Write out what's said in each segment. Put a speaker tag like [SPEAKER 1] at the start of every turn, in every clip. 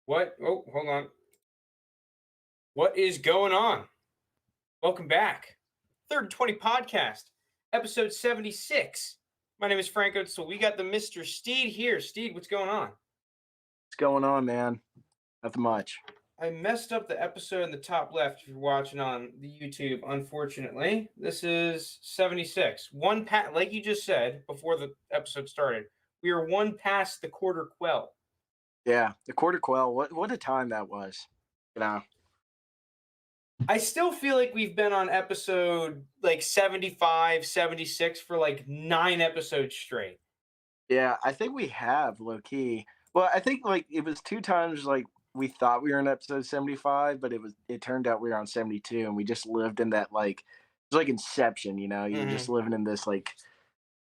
[SPEAKER 1] What? Oh, hold on. What is going on? Welcome back. Third and 20 podcast, episode 76. My name is Frank Entwistle. We got the Mr. Steed here. Steed, what's going on?
[SPEAKER 2] What's going on, man? Nothing much.
[SPEAKER 1] I messed up the episode in the top left if you're watching on the YouTube, unfortunately. This is 76. Like you just said before the episode started, we are one past the quarter quell.
[SPEAKER 2] Yeah, the quarter quell. What a time that was. You know.
[SPEAKER 1] I still feel like we've been on episode like 75, 76 for like 9 episodes straight.
[SPEAKER 2] Yeah, I think we have low key. Well, I think like it was two times like we thought we were in episode 75, but it turned out we were on 72, and we just lived in that like it's like Inception. You're just
[SPEAKER 1] Hmm.
[SPEAKER 2] living in this like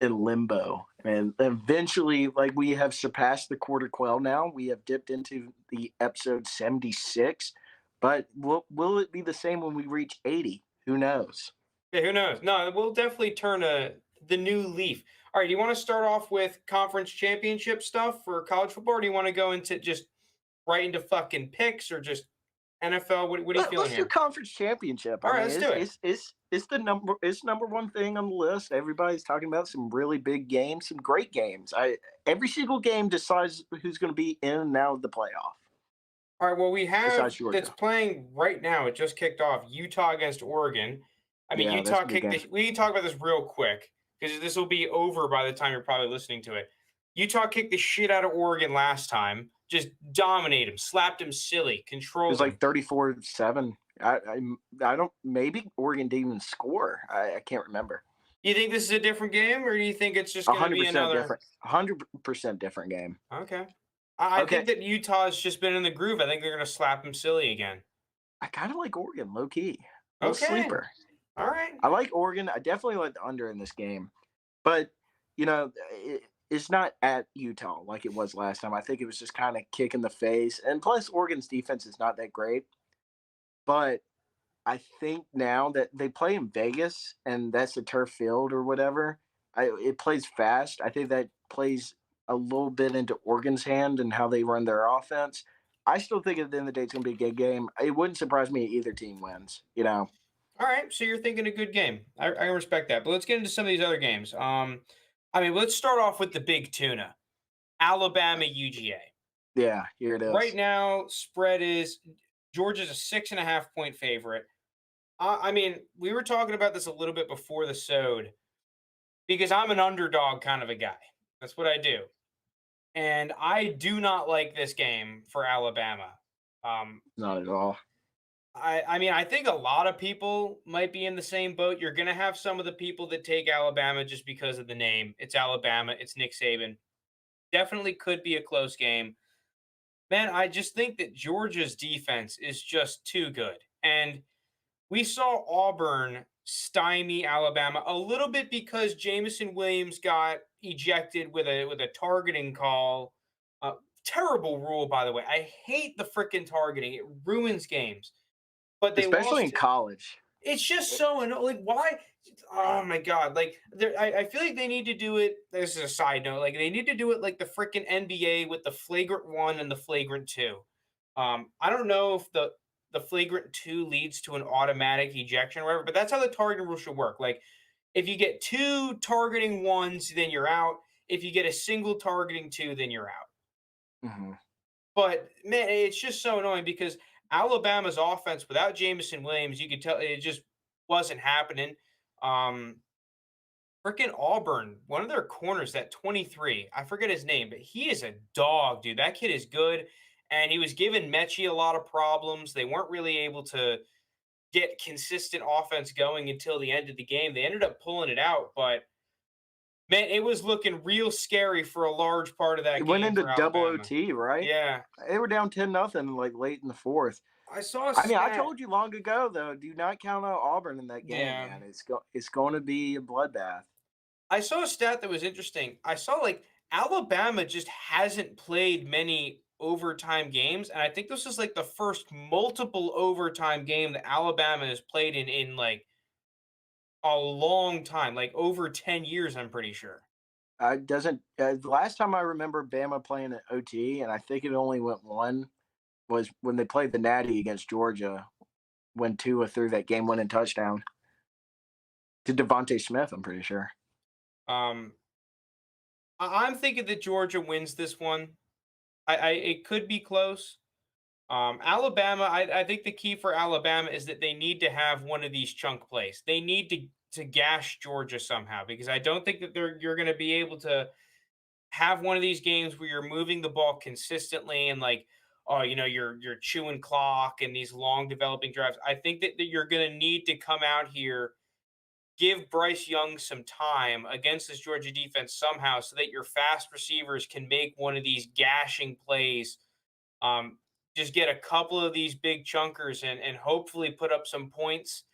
[SPEAKER 2] in limbo, and eventually like we have surpassed the quarter quell. Now we have dipped into the episode 76, but will it be the same when we reach 80? Who knows?
[SPEAKER 1] Yeah, who knows? No, we'll definitely turn the new leaf. All right, do you want to start off with conference championship stuff for college football, or do you want to go into just right into fucking picks or just NFL? What are you feeling
[SPEAKER 2] Let's do
[SPEAKER 1] here?
[SPEAKER 2] conference championship.
[SPEAKER 1] All
[SPEAKER 2] I
[SPEAKER 1] right,
[SPEAKER 2] mean,
[SPEAKER 1] let's do it.
[SPEAKER 2] it's the number one thing on the list. Everybody's talking about some really big games, some great games. Every single game decides who's going to be in and out of the playoff.
[SPEAKER 1] All right, well, we have
[SPEAKER 2] Besides
[SPEAKER 1] that's
[SPEAKER 2] Georgia.
[SPEAKER 1] playing right now. It just kicked off Utah against Oregon. I mean,
[SPEAKER 2] Yeah, that's
[SPEAKER 1] Utah
[SPEAKER 2] a good
[SPEAKER 1] kicked
[SPEAKER 2] game.
[SPEAKER 1] the. We can talk about this real quick because this will be over by the time you're probably listening to it. Utah kicked the shit out of Oregon last time, just dominated him, slapped him silly,
[SPEAKER 2] It was
[SPEAKER 1] controlled him.
[SPEAKER 2] like 34-7. I don't. Maybe Oregon didn't even score. I can't remember.
[SPEAKER 1] You think this is a different game, or do you think it's just
[SPEAKER 2] A
[SPEAKER 1] going to
[SPEAKER 2] hundred
[SPEAKER 1] be
[SPEAKER 2] percent
[SPEAKER 1] another?
[SPEAKER 2] different. 100% different game.
[SPEAKER 1] Okay. I
[SPEAKER 2] Okay,
[SPEAKER 1] think that Utah's just been in the groove. I think they're going to slap him silly again.
[SPEAKER 2] I kind of like Oregon, low key, little
[SPEAKER 1] Okay.
[SPEAKER 2] sleeper.
[SPEAKER 1] All right.
[SPEAKER 2] I like Oregon. I definitely like the under in this game, but it's not at Utah like it was last time. I think it was just kind of kick in the face, and plus Oregon's defense is not that great. But I think now that they play in Vegas and that's a turf field or whatever, it plays fast. I think that plays a little bit into Oregon's hand and how they run their offense. I still think at the end of the day it's going to be a good game. It wouldn't surprise me if either team wins.
[SPEAKER 1] All right. So you're thinking a good game. I respect that. But let's get into some of these other games. I mean, let's start off with the big tuna, Alabama UGA.
[SPEAKER 2] Yeah, here it
[SPEAKER 1] Right
[SPEAKER 2] is.
[SPEAKER 1] now, spread is Georgia's a 6.5 point favorite. I mean, we were talking about this a little bit before the sode because I'm an underdog kind of a guy. That's what I do. And I do not like this game for Alabama. Um,
[SPEAKER 2] Not at all.
[SPEAKER 1] I mean, I think a lot of people might be in the same boat. You're going to have some of the people that take Alabama just because of the name. It's Alabama. It's Nick Saban. Definitely could be a close game. Man, I just think that Georgia's defense is just too good. And we saw Auburn stymie Alabama a little bit because Jamison Williams got ejected with a targeting call. Uh, Terrible rule, by the way. I hate the freaking targeting. It ruins games. But they
[SPEAKER 2] Especially
[SPEAKER 1] lost.
[SPEAKER 2] in college.
[SPEAKER 1] It's just so annoying. Like, why? Oh my god! Like, I feel like they need to do it. This is a side note. Like, they need to do it like the freaking NBA with the flagrant one and the flagrant two. I don't know if the flagrant two leads to an automatic ejection or whatever, but that's how the targeting rule should work. Like, if you get two targeting ones, then you're out. If you get a single targeting two, then you're out.
[SPEAKER 2] Hmm.
[SPEAKER 1] But man, it's just so annoying because Alabama's offense without Jamison Williams, you could tell it just wasn't happening. Um, Freaking Auburn, one of their corners, that 23, I forget his name, but he is a dog, dude. That kid is good. And he was giving Mechie a lot of problems. They weren't really able to get consistent offense going until the end of the game. They ended up pulling it out, but man, it was looking real scary for a large part of
[SPEAKER 2] It
[SPEAKER 1] that
[SPEAKER 2] went
[SPEAKER 1] game
[SPEAKER 2] into
[SPEAKER 1] for
[SPEAKER 2] double
[SPEAKER 1] Alabama.
[SPEAKER 2] OT, right?
[SPEAKER 1] Yeah.
[SPEAKER 2] They were down 10-0 like late in the fourth.
[SPEAKER 1] I saw a
[SPEAKER 2] I mean, I
[SPEAKER 1] stat.
[SPEAKER 2] told you long ago though, do not count out Auburn in that game,
[SPEAKER 1] Yeah.
[SPEAKER 2] man. It's going to be a bloodbath.
[SPEAKER 1] I saw a stat that was interesting. I saw like Alabama just hasn't played many overtime games, and I think this is like the first multiple overtime game that Alabama has played in like a long time, like over 10 years, I'm pretty sure.
[SPEAKER 2] Doesn't the last time I remember Bama playing at OT, and I think it only went one. was when they played the Natty against Georgia when Tua threw that game-winning touchdown to Devontae Smith, I'm pretty sure.
[SPEAKER 1] Um, I'm thinking that Georgia wins this one. I it could be close. Alabama, I think the key for Alabama is that they need to have one of these chunk plays. They need to gash Georgia somehow because I don't think that you're going to be able to have one of these games where you're moving the ball consistently and like oh you're chewing clock and these long developing drives. I think that you're going to need to come out here, give Bryce Young some time against this Georgia defense somehow so that your fast receivers can make one of these gashing plays. um, just get a couple of these big chunkers and hopefully put up some points,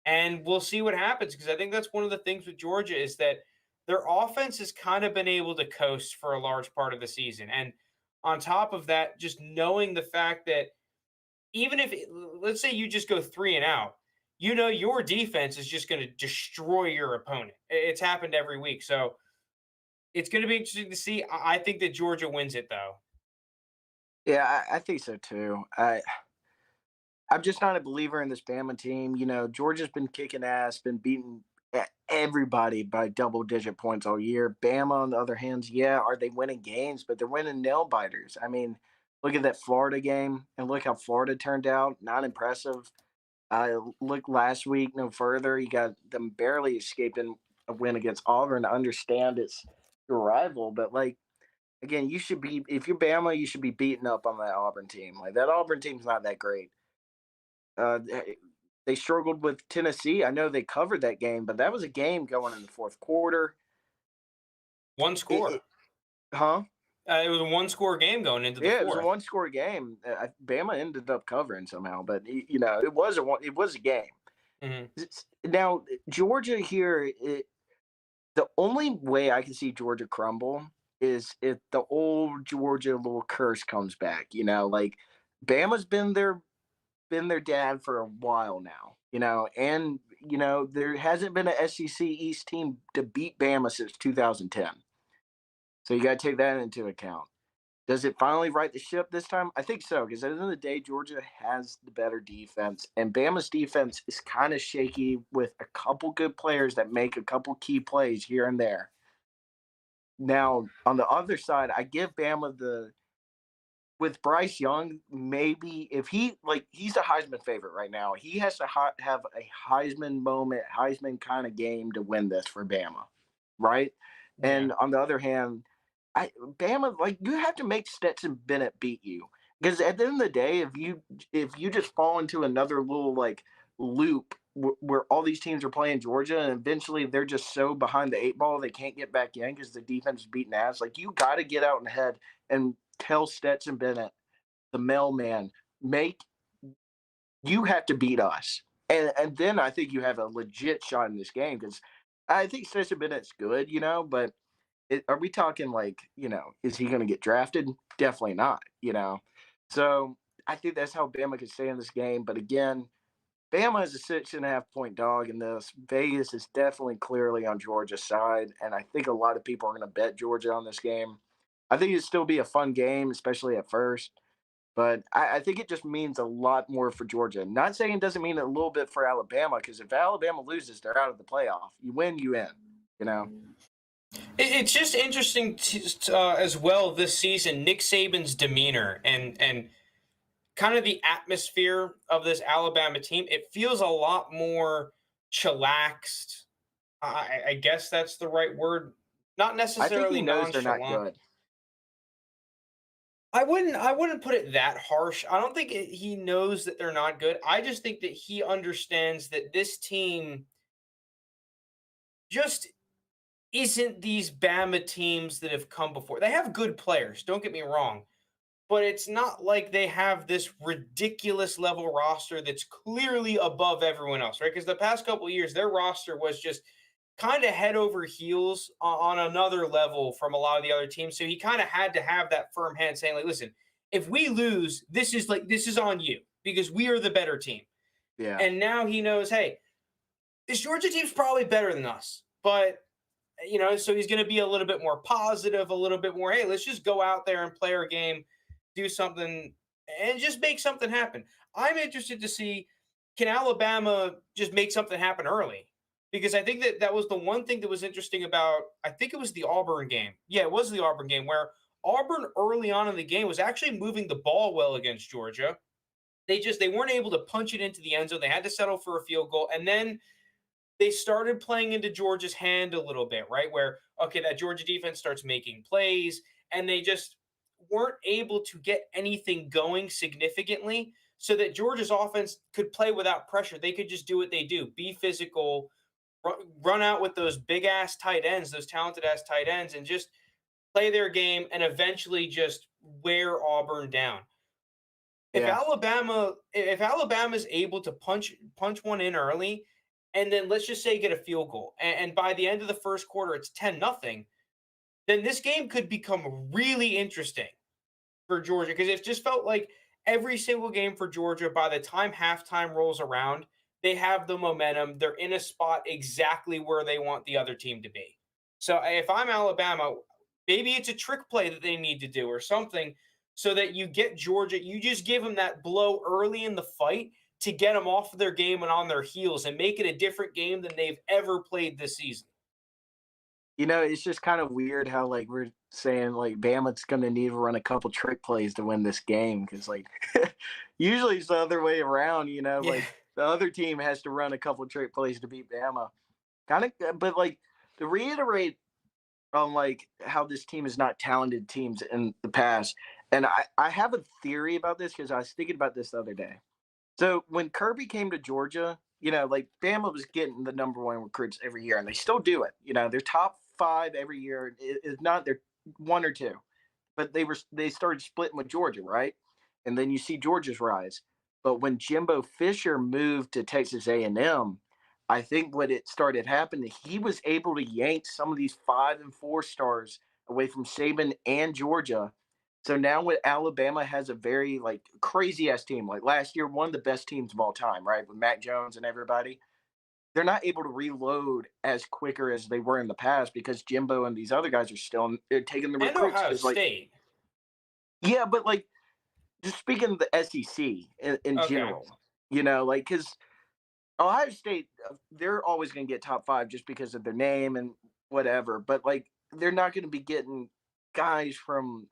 [SPEAKER 1] and we'll see what happens because I think that's one of the things with Georgia is that their offense has kind of been able to coast for a large part of the season. And on top of that, just knowing the fact that even if let's say you just go 3-and-out, your defense is just going to destroy your opponent. It's happened every week. So it's going to be interesting to see. I think that Georgia wins it though.
[SPEAKER 2] Yeah, I think so too. I'm just not a believer in this Bama team. Georgia's been kicking ass, been beating everybody by double digit points all year. Bama, on the other hand, yeah, are they winning games? But they're winning nail biters. I mean, look at that Florida game and look how Florida turned out. Not impressive. Look last week, no further. You got them barely escaping a win against Auburn. I understand it's your rival, but like again, you should be if you're Bama, you should be beating up on that Auburn team. Like that Auburn team's not that great. They struggled with Tennessee. I know they covered that game, but that was a game going in the fourth quarter.
[SPEAKER 1] One
[SPEAKER 2] It,
[SPEAKER 1] score.
[SPEAKER 2] it, huh?
[SPEAKER 1] It was a one-score game going into the
[SPEAKER 2] Yeah, it was a
[SPEAKER 1] fourth.
[SPEAKER 2] one-score game. Bama ended up covering somehow, but it was a game.
[SPEAKER 1] Mhm.
[SPEAKER 2] Now Georgia here, the only way I can see Georgia crumble is if the old Georgia little curse comes back. Like Bama's been their dad for a while now, and there hasn't been an SEC East team to beat Bama since 2010. So you got to take that into account. Does it finally right the ship this time? I think so, because at the end of the day, Georgia has the better defense, and Bama's defense is kind of shaky with a couple good players that make a couple key plays here and there. Now, on the other side, I give Bama the with Bryce Young, maybe if he's a Heisman favorite right now. He has to have a Heisman moment, Heisman kind of game to win this for Bama, right?
[SPEAKER 1] Yeah.
[SPEAKER 2] And on the other hand, Bama like you have to make Stetson Bennett beat you because at the end of the day, if you just fall into another little like loop where all these teams are playing Georgia and eventually they're just so behind the eight ball they can't get back in because the defense is beating ass. Like you got to get out in ahead and tell Stetson Bennett, the mailman, make you have to beat us. And then I think you have a legit shot in this game because I think Stetson Bennett's good, but are we talking like, is he going to get drafted? Definitely not. So I think that's how Bama can stay in this game. But again, Bama is a 6.5 point dog in this. Vegas is definitely clearly on Georgia's side. And I think a lot of people are going to bet Georgia on this game. I think it'd still be a fun game, especially at first. But I think it just means a lot more for Georgia. Not saying it doesn't mean a little bit for Alabama, because if Alabama loses, they're out of the playoff. You win, you in.
[SPEAKER 1] It's just interesting as well this season, Nick Saban's demeanor and kind of the atmosphere of this Alabama team. It feels a lot more chillaxed. I guess that's the right word. Not
[SPEAKER 2] I think he
[SPEAKER 1] necessarily
[SPEAKER 2] knows they're not
[SPEAKER 1] nonchalant.
[SPEAKER 2] good.
[SPEAKER 1] I wouldn't put it that harsh. I don't think he knows that they're not good. I just think that he understands that this team just isn't these Bama teams that have come before. They have good players, don't get me wrong, but it's not like they have this ridiculous level roster that's clearly above everyone else, right? Because the past couple of years, their roster was just kind of head over heels on another level from a lot of the other teams. So he kind of had to have that firm hand saying, like, listen, if we lose, this is on you because we are the better team.
[SPEAKER 2] Yeah.
[SPEAKER 1] And now he knows, hey, this Georgia team's probably better than us, but so he's going to be a little bit more positive, a little bit more, hey, let's just go out there and play our game, do something and just make something happen. I'm interested to see, can Alabama just make something happen early? Because I think that that was the one thing that was interesting about, I think it was the Auburn game. Yeah, it was the Auburn game where Auburn early on in the game was actually moving the ball well against Georgia. They weren't able to punch it into the end zone. They had to settle for a field goal, and then they started playing into Georgia's hand a little bit, right? Where, okay, that Georgia defense starts making plays, and they just weren't able to get anything going significantly so that Georgia's offense could play without pressure. They could just do what they do, be physical, run out with those big ass tight ends, those talented ass tight ends, and just play their game and eventually just wear Auburn down.
[SPEAKER 2] Yeah.
[SPEAKER 1] If Alabama's able to punch one in early, and then let's just say get a field goal, and by the end of the first quarter it's 10-0, then this game could become really interesting for Georgia, because it just felt like every single game for Georgia, by the time halftime rolls around, they have the momentum. They're in a spot exactly where they want the other team to be. So if I'm Alabama, maybe it's a trick play that they need to do or something so that you get Georgia, you just give them that blow early in the fight to get them off of their game and on their heels and make it a different game than they've ever played this season.
[SPEAKER 2] It's just kind of weird how like we're saying like Bama's gonna need to run a couple trick plays to win this game because like usually it's the other way around.
[SPEAKER 1] Yeah.
[SPEAKER 2] Like the other team has to run a couple trick plays to beat Bama. Kind of, but like to reiterate on like how this team is not talented teams in the past, and I have a theory about this because I was thinking about this the other day. So when Kirby came to Georgia, like Bama was getting the number one recruits every year, and they still do it. They're top five every year. It's not they're one or two, but they started splitting with Georgia, right? And then you see Georgia's rise. But when Jimbo Fisher moved to Texas A&M, I think what it started happening, he was able to yank some of these 5 and 4 stars away from Saban and Georgia. So now with Alabama has a very like crazy ass team. Like last year, one of the best teams of all time, right? With Mac Jones and everybody. They're not able to reload as quicker as they were in the past because Jimbo and these other guys are still they're taking the
[SPEAKER 1] And
[SPEAKER 2] recruits.
[SPEAKER 1] Ohio
[SPEAKER 2] Because like,
[SPEAKER 1] State.
[SPEAKER 2] yeah, but like just speaking of the SEC in
[SPEAKER 1] Okay.
[SPEAKER 2] general, like because Ohio State, they're always going to get top five just because of their name and whatever. But like, they're not going to be getting guys from,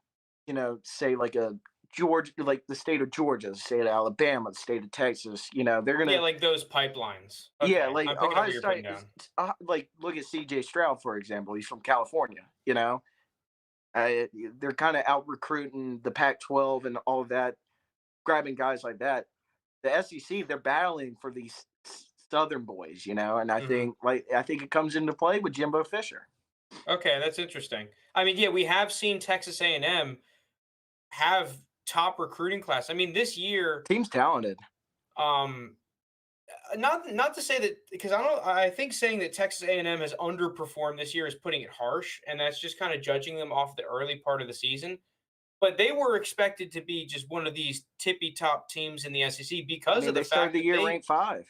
[SPEAKER 2] say like a Georgia, like the state of Georgia, the state of Alabama, the state of Texas. They're
[SPEAKER 1] Yeah,
[SPEAKER 2] gonna,
[SPEAKER 1] like those pipelines.
[SPEAKER 2] yeah,
[SPEAKER 1] Okay,
[SPEAKER 2] like
[SPEAKER 1] I'm picking up
[SPEAKER 2] Ohio
[SPEAKER 1] what you're putting
[SPEAKER 2] State is
[SPEAKER 1] down.
[SPEAKER 2] like look at C.J. Stroud for example. He's from California. Uh, they're kind of out recruiting the Pac-12 and all of that, grabbing guys like that. The SEC, they're battling for these Southern boys, and
[SPEAKER 1] Mhm.
[SPEAKER 2] I think it comes into play with Jimbo Fisher.
[SPEAKER 1] Okay, that's interesting. I mean, yeah, we have seen Texas A&M have top recruiting class. I mean, this year,
[SPEAKER 2] Team's talented.
[SPEAKER 1] um, not to say that, because I think saying that Texas A&M has underperformed this year is putting it harsh, and that's just kind of judging them off the early part of the season. But they were expected to be just one of these tippy top teams in the SEC
[SPEAKER 2] I
[SPEAKER 1] because
[SPEAKER 2] mean,
[SPEAKER 1] of the
[SPEAKER 2] they started
[SPEAKER 1] fact
[SPEAKER 2] the
[SPEAKER 1] that
[SPEAKER 2] year
[SPEAKER 1] they,
[SPEAKER 2] ranked 5.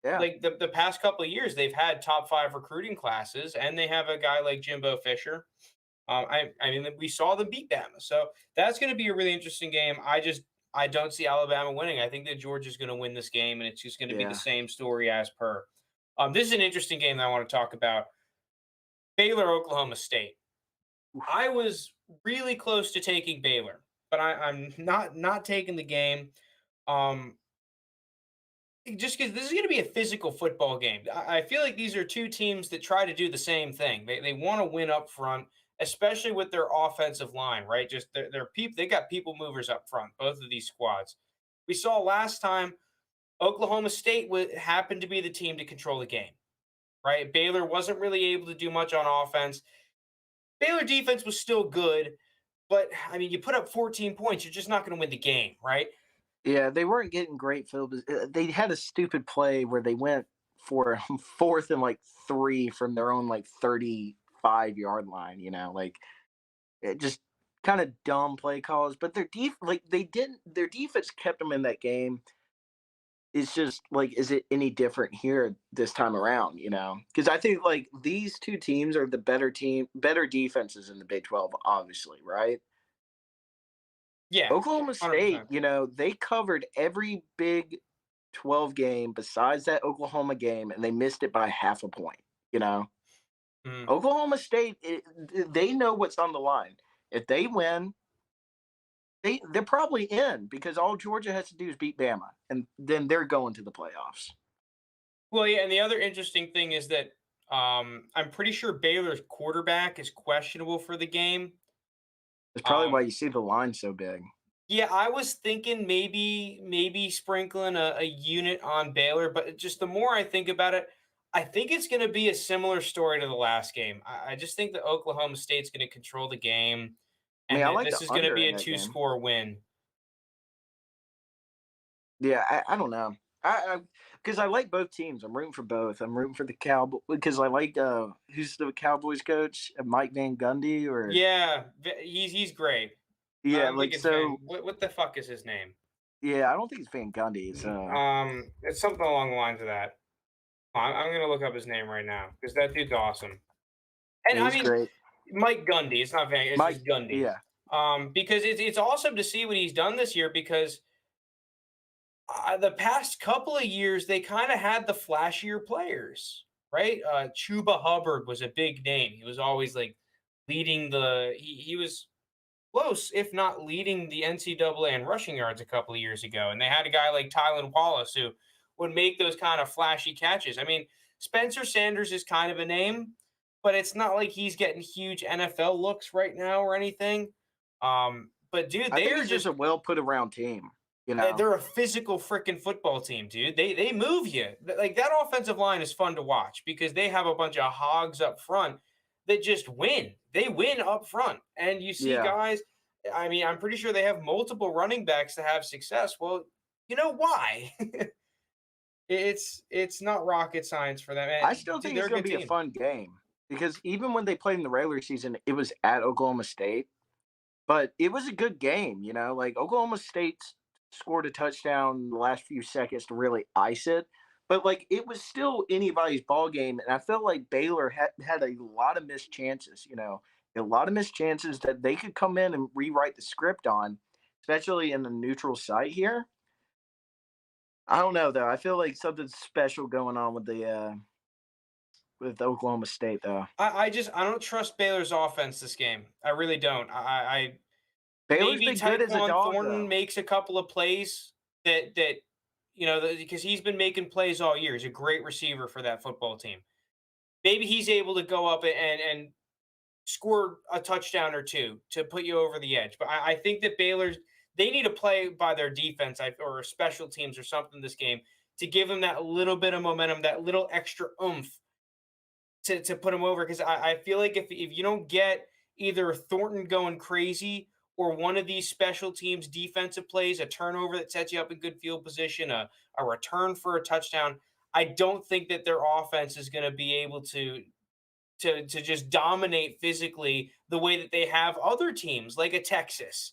[SPEAKER 2] Yeah,
[SPEAKER 1] like, the past couple of years they've had top five recruiting classes, and they have a guy like Jimbo Fisher. I mean, we saw them beat Bama, so that's going to be a really interesting game. I don't see Alabama winning. I think that Georgia's going to win this game, and it's just going to be the
[SPEAKER 2] yeah.
[SPEAKER 1] same story as per. This is an interesting game that I want to talk about. Baylor, Oklahoma State. I was really close to taking Baylor, but I'm not taking the game. Um, just because this is going to be a physical football game. I feel like these are two teams that try to do the same thing. They want to win up front, especially with their offensive line, right? Just their people. They got people movers up front. Both of these squads. We saw last time Oklahoma State happened to be the team to control the game, right? Baylor wasn't really able to do much on offense. Baylor defense was still good, but I mean, you put up 14 points, you're just not going to win the game, right?
[SPEAKER 2] Yeah, they weren't getting great field. They had a stupid play where they went for fourth and like 3 from their own like 35-yard line. Like it just kind of dumb play calls. But their defense kept them in that game. It's just like, is it any different here this time around? Because I think like these two teams are the better defenses in the Big 12, obviously, right?
[SPEAKER 1] Yeah,
[SPEAKER 2] Oklahoma State,
[SPEAKER 1] 100%.
[SPEAKER 2] they covered every Big 12 game besides that Oklahoma game, and they missed it by half a point. You know,
[SPEAKER 1] Mhm.
[SPEAKER 2] Oklahoma State, they know what's on the line. If they win, they're probably in because all Georgia has to do is beat Bama, and then they're going to the playoffs.
[SPEAKER 1] Well, yeah, and the other interesting thing is that I'm pretty sure Baylor's quarterback is questionable for the game.
[SPEAKER 2] That's probably why
[SPEAKER 1] Um,
[SPEAKER 2] you see the line so big.
[SPEAKER 1] yeah, I was thinking maybe sprinkling a unit on Baylor, but just the more I think about it, I think it's going to be a similar story to the last game. I just think that Oklahoma State's going to control the game,
[SPEAKER 2] I mean,
[SPEAKER 1] and
[SPEAKER 2] I
[SPEAKER 1] that
[SPEAKER 2] like
[SPEAKER 1] this
[SPEAKER 2] the
[SPEAKER 1] is going to
[SPEAKER 2] under
[SPEAKER 1] be
[SPEAKER 2] in
[SPEAKER 1] a
[SPEAKER 2] that game.
[SPEAKER 1] two-score win.
[SPEAKER 2] Yeah, I don't know. I because I like both teams. I'm rooting for both. I'm rooting for the Cowboys because I like who's the Cowboys coach, Mike Van Gundy or
[SPEAKER 1] Yeah, he's great.
[SPEAKER 2] yeah,
[SPEAKER 1] I'm
[SPEAKER 2] like
[SPEAKER 1] thinking it's Van.
[SPEAKER 2] so.
[SPEAKER 1] What the fuck is his name?
[SPEAKER 2] Yeah, I don't think it's Van Gundy. It's
[SPEAKER 1] It's something along the lines of that. I'm gonna look up his name right now because that dude's awesome. And
[SPEAKER 2] yeah,
[SPEAKER 1] I
[SPEAKER 2] he's
[SPEAKER 1] mean,
[SPEAKER 2] great.
[SPEAKER 1] Mike Gundy. It's not Van. It's
[SPEAKER 2] Mike,
[SPEAKER 1] just Gundy.
[SPEAKER 2] yeah,
[SPEAKER 1] Because it's awesome to see what he's done this year. Because the past couple of years they kind of had the flashier players, right? Chuba Hubbard was a big name. He was always like leading the. He was close, if not leading the NCAA in rushing yards a couple of years ago. And they had a guy like Tylan Wallace who would make those kind of flashy catches. I mean, Spencer Sanders is kind of a name, but it's not like he's getting huge NFL looks right now or anything. But dude,
[SPEAKER 2] I
[SPEAKER 1] they
[SPEAKER 2] think
[SPEAKER 1] are
[SPEAKER 2] it's just
[SPEAKER 1] just
[SPEAKER 2] a well put around team. You know,
[SPEAKER 1] they're a physical freaking football team, dude. They move you. Like that offensive line is fun to watch because they have a bunch of hogs up front that just win. They win up front. And you see
[SPEAKER 2] yeah.
[SPEAKER 1] guys, I mean, I'm pretty sure they have multiple running backs to have success. Well, you know why? It's not rocket science for them.
[SPEAKER 2] I
[SPEAKER 1] And
[SPEAKER 2] still
[SPEAKER 1] dude,
[SPEAKER 2] think
[SPEAKER 1] they're
[SPEAKER 2] it's
[SPEAKER 1] a
[SPEAKER 2] going
[SPEAKER 1] good
[SPEAKER 2] to be a
[SPEAKER 1] team.
[SPEAKER 2] fun game because even when they played in the regular season, it was at Oklahoma State. But it was a good game, like Oklahoma State scored a touchdown in the last few seconds to really ice it. But like it was still anybody's ball game, and I felt like Baylor had a lot of missed chances. A lot of missed chances that they could come in and rewrite the script on, especially in the neutral site here. I don't know though. I feel like something special going on with the with Oklahoma State though.
[SPEAKER 1] I don't trust Baylor's offense this game. I really don't.
[SPEAKER 2] Baylor's
[SPEAKER 1] Maybe
[SPEAKER 2] been good as a
[SPEAKER 1] Tyquan
[SPEAKER 2] dog
[SPEAKER 1] Thornton
[SPEAKER 2] though.
[SPEAKER 1] makes a couple of plays that because he's been making plays all year. He's a great receiver for that football team. Maybe he's able to go up and score a touchdown or two to put you over the edge. But I think that Baylor's they need to play by their defense or special teams or something this game to give them that little bit of momentum, that little extra oomph to put him over because I feel like if you don't get either Thornton going crazy or one of these special teams defensive plays, a turnover that sets you up in good field position, a return for a touchdown, I don't think that their offense is going to be able to just dominate physically the way that they have other teams like a Texas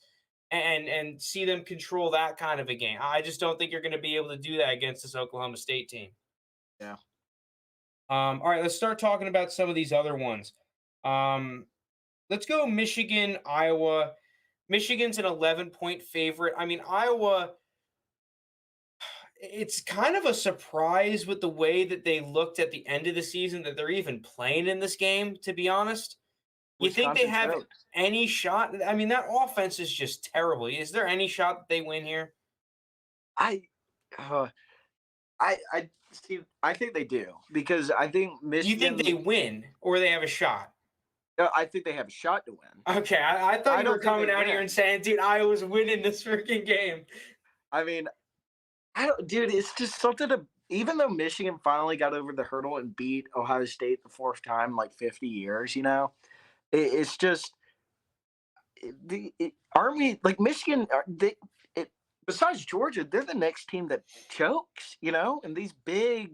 [SPEAKER 1] and see them control that kind of a game. I just don't think you're going to be able to do that against this Oklahoma State team.
[SPEAKER 2] Yeah.
[SPEAKER 1] All right, let's start talking about some of these other ones. Um, let's go Michigan, Iowa. Michigan's an 11-point favorite. I mean, Iowa, it's kind of a surprise with the way that they looked at the end of the season that they're even playing in this game, to be honest. You think they
[SPEAKER 2] Wisconsin
[SPEAKER 1] have
[SPEAKER 2] choked.
[SPEAKER 1] any shot? I mean, that offense is just terrible. Is there any shot that they win here?
[SPEAKER 2] I uh, I see. I think they do because I think
[SPEAKER 1] You think they
[SPEAKER 2] Michigan.
[SPEAKER 1] win or they have a shot?
[SPEAKER 2] I think they have a shot to win.
[SPEAKER 1] Okay, I thought
[SPEAKER 2] I
[SPEAKER 1] you were
[SPEAKER 2] don't think they
[SPEAKER 1] coming out here
[SPEAKER 2] win.
[SPEAKER 1] and saying, dude, Iowa's winning this freaking game.
[SPEAKER 2] I mean, I don't, dude. It's just something to. Even though Michigan finally got over the hurdle and beat Ohio State the fourth time in like 50 years, it's just aren't we like Michigan? Besides Georgia, they're the next team that chokes, in these big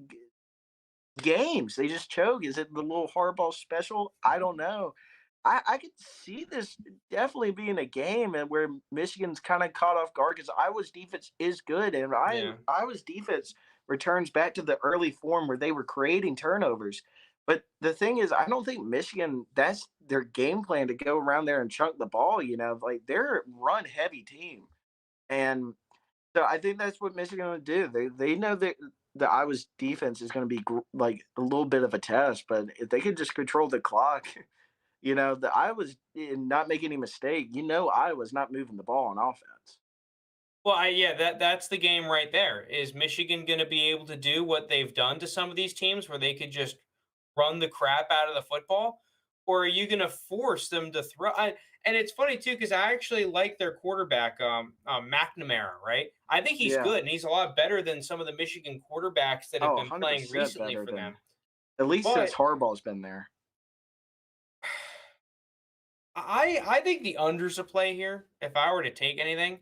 [SPEAKER 2] games. They just choke. Is it the little hardball special? I don't know. I could see this definitely being a game and where Michigan's kind of caught off guard because Iowa's defense is good and
[SPEAKER 1] Yeah.
[SPEAKER 2] Iowa's defense returns back to the early form where they were creating turnovers. But the thing is, I don't think Michigan, that's their game plan to go around there and chunk the ball. Like they're a run heavy team, and so I think that's what Michigan will do. They know that the Iowa's defense is going to be like a little bit of a test, but if they could just control the clock, the Iowa's not make any mistake. Iowa's not moving the ball on offense.
[SPEAKER 1] Well, yeah, that's the game right there. Is Michigan going to be able to do what they've done to some of these teams, where they could just run the crap out of the football, or are you going to force them to throw? And it's funny too because I actually like their quarterback, McNamara. Right, I think he's
[SPEAKER 2] Yeah.
[SPEAKER 1] good, and he's a lot better than some of the Michigan quarterbacks that have
[SPEAKER 2] Oh,
[SPEAKER 1] been playing
[SPEAKER 2] 100%
[SPEAKER 1] recently
[SPEAKER 2] better
[SPEAKER 1] for
[SPEAKER 2] than
[SPEAKER 1] them.
[SPEAKER 2] at least since
[SPEAKER 1] But
[SPEAKER 2] Harbaugh's been there.
[SPEAKER 1] I think the unders a play here. If I were to take anything,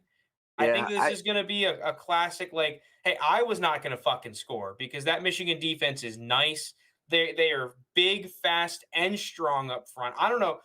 [SPEAKER 1] I think
[SPEAKER 2] Yeah,
[SPEAKER 1] this is going to be a classic. Like, hey, I was not going to fucking score because that Michigan defense is nice. They are big, fast, and strong up front. I don't know.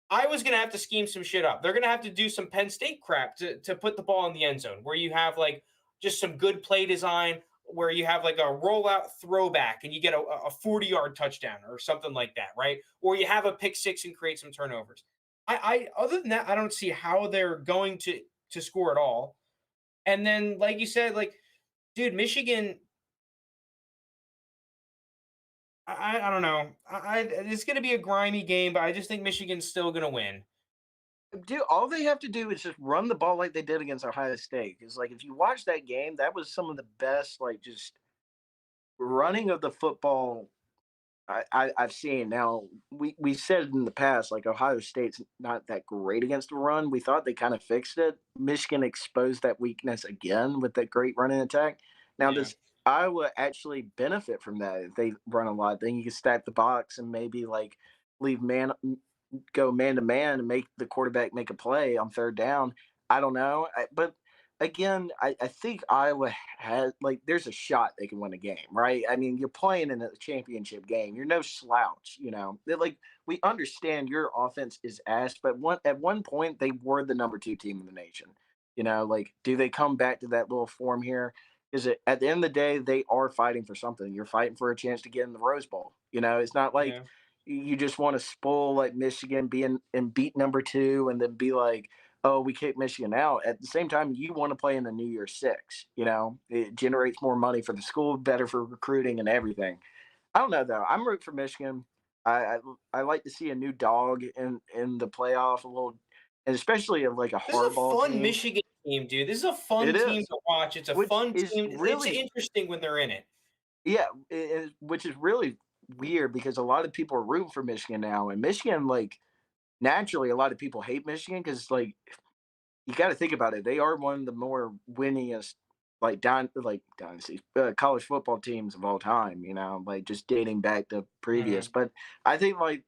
[SPEAKER 1] I was going to have to scheme some shit up. They're going to have to do some Penn State crap to put the ball in the end zone, where you have like just some good play design, where you have like a rollout throwback and you get a 40-yard touchdown or something like that, right? Or you have a pick six and create some turnovers. Other than that, I don't see how they're going to score at all. And then, like you said, like, dude, Michigan, I don't know. It's going to be a grimy game, but I just think Michigan's still going to win.
[SPEAKER 2] dude, all they have to do is just run the ball like they did against Ohio State. Because like if you watch that game, that was some of the best like just running of the football I've seen. Now we said in the past like Ohio State's not that great against the run. We thought they kind of fixed it. Michigan exposed that weakness again with that great running attack. Now
[SPEAKER 1] Yeah,
[SPEAKER 2] does Iowa actually benefit from that if they run a lot? Then you can stack the box and maybe like leave man go man to man and make the quarterback make a play on third down. I don't know, but again, I think Iowa has like there's a shot they can win a game, right? I mean, you're playing in a championship game. You're no slouch, you know. Like we understand your offense is ass, but at one point they were the number 2 team in the nation. Like do they come back to that little form here? Is it at the end of the day they are fighting for something? You're fighting for a chance to get in the Rose Bowl. It's not like
[SPEAKER 1] yeah,
[SPEAKER 2] you just want to spoil like Michigan being and beat number 2 and then be like, oh, we kicked Michigan out. At the same time, you want to play in the New Year's Six. It generates more money for the school, better for recruiting and everything. I don't know though. I'm rooting for Michigan. I I like to see a new dog in the playoff a little, and especially of like a
[SPEAKER 1] this is a
[SPEAKER 2] hardball
[SPEAKER 1] fun
[SPEAKER 2] team.
[SPEAKER 1] Michigan team, dude. This is a
[SPEAKER 2] It
[SPEAKER 1] fun team
[SPEAKER 2] is,
[SPEAKER 1] to watch. It's a
[SPEAKER 2] which
[SPEAKER 1] fun
[SPEAKER 2] is
[SPEAKER 1] team. It's
[SPEAKER 2] really
[SPEAKER 1] interesting when they're in it.
[SPEAKER 2] yeah, which is really weird because a lot of people are rooting for Michigan now, and Michigan like naturally a lot of people hate Michigan because like you got to think about it. They are one of the more winningest, like dynasties, college football teams of all time. Like just dating back to previous.
[SPEAKER 1] Mhm.
[SPEAKER 2] But I think like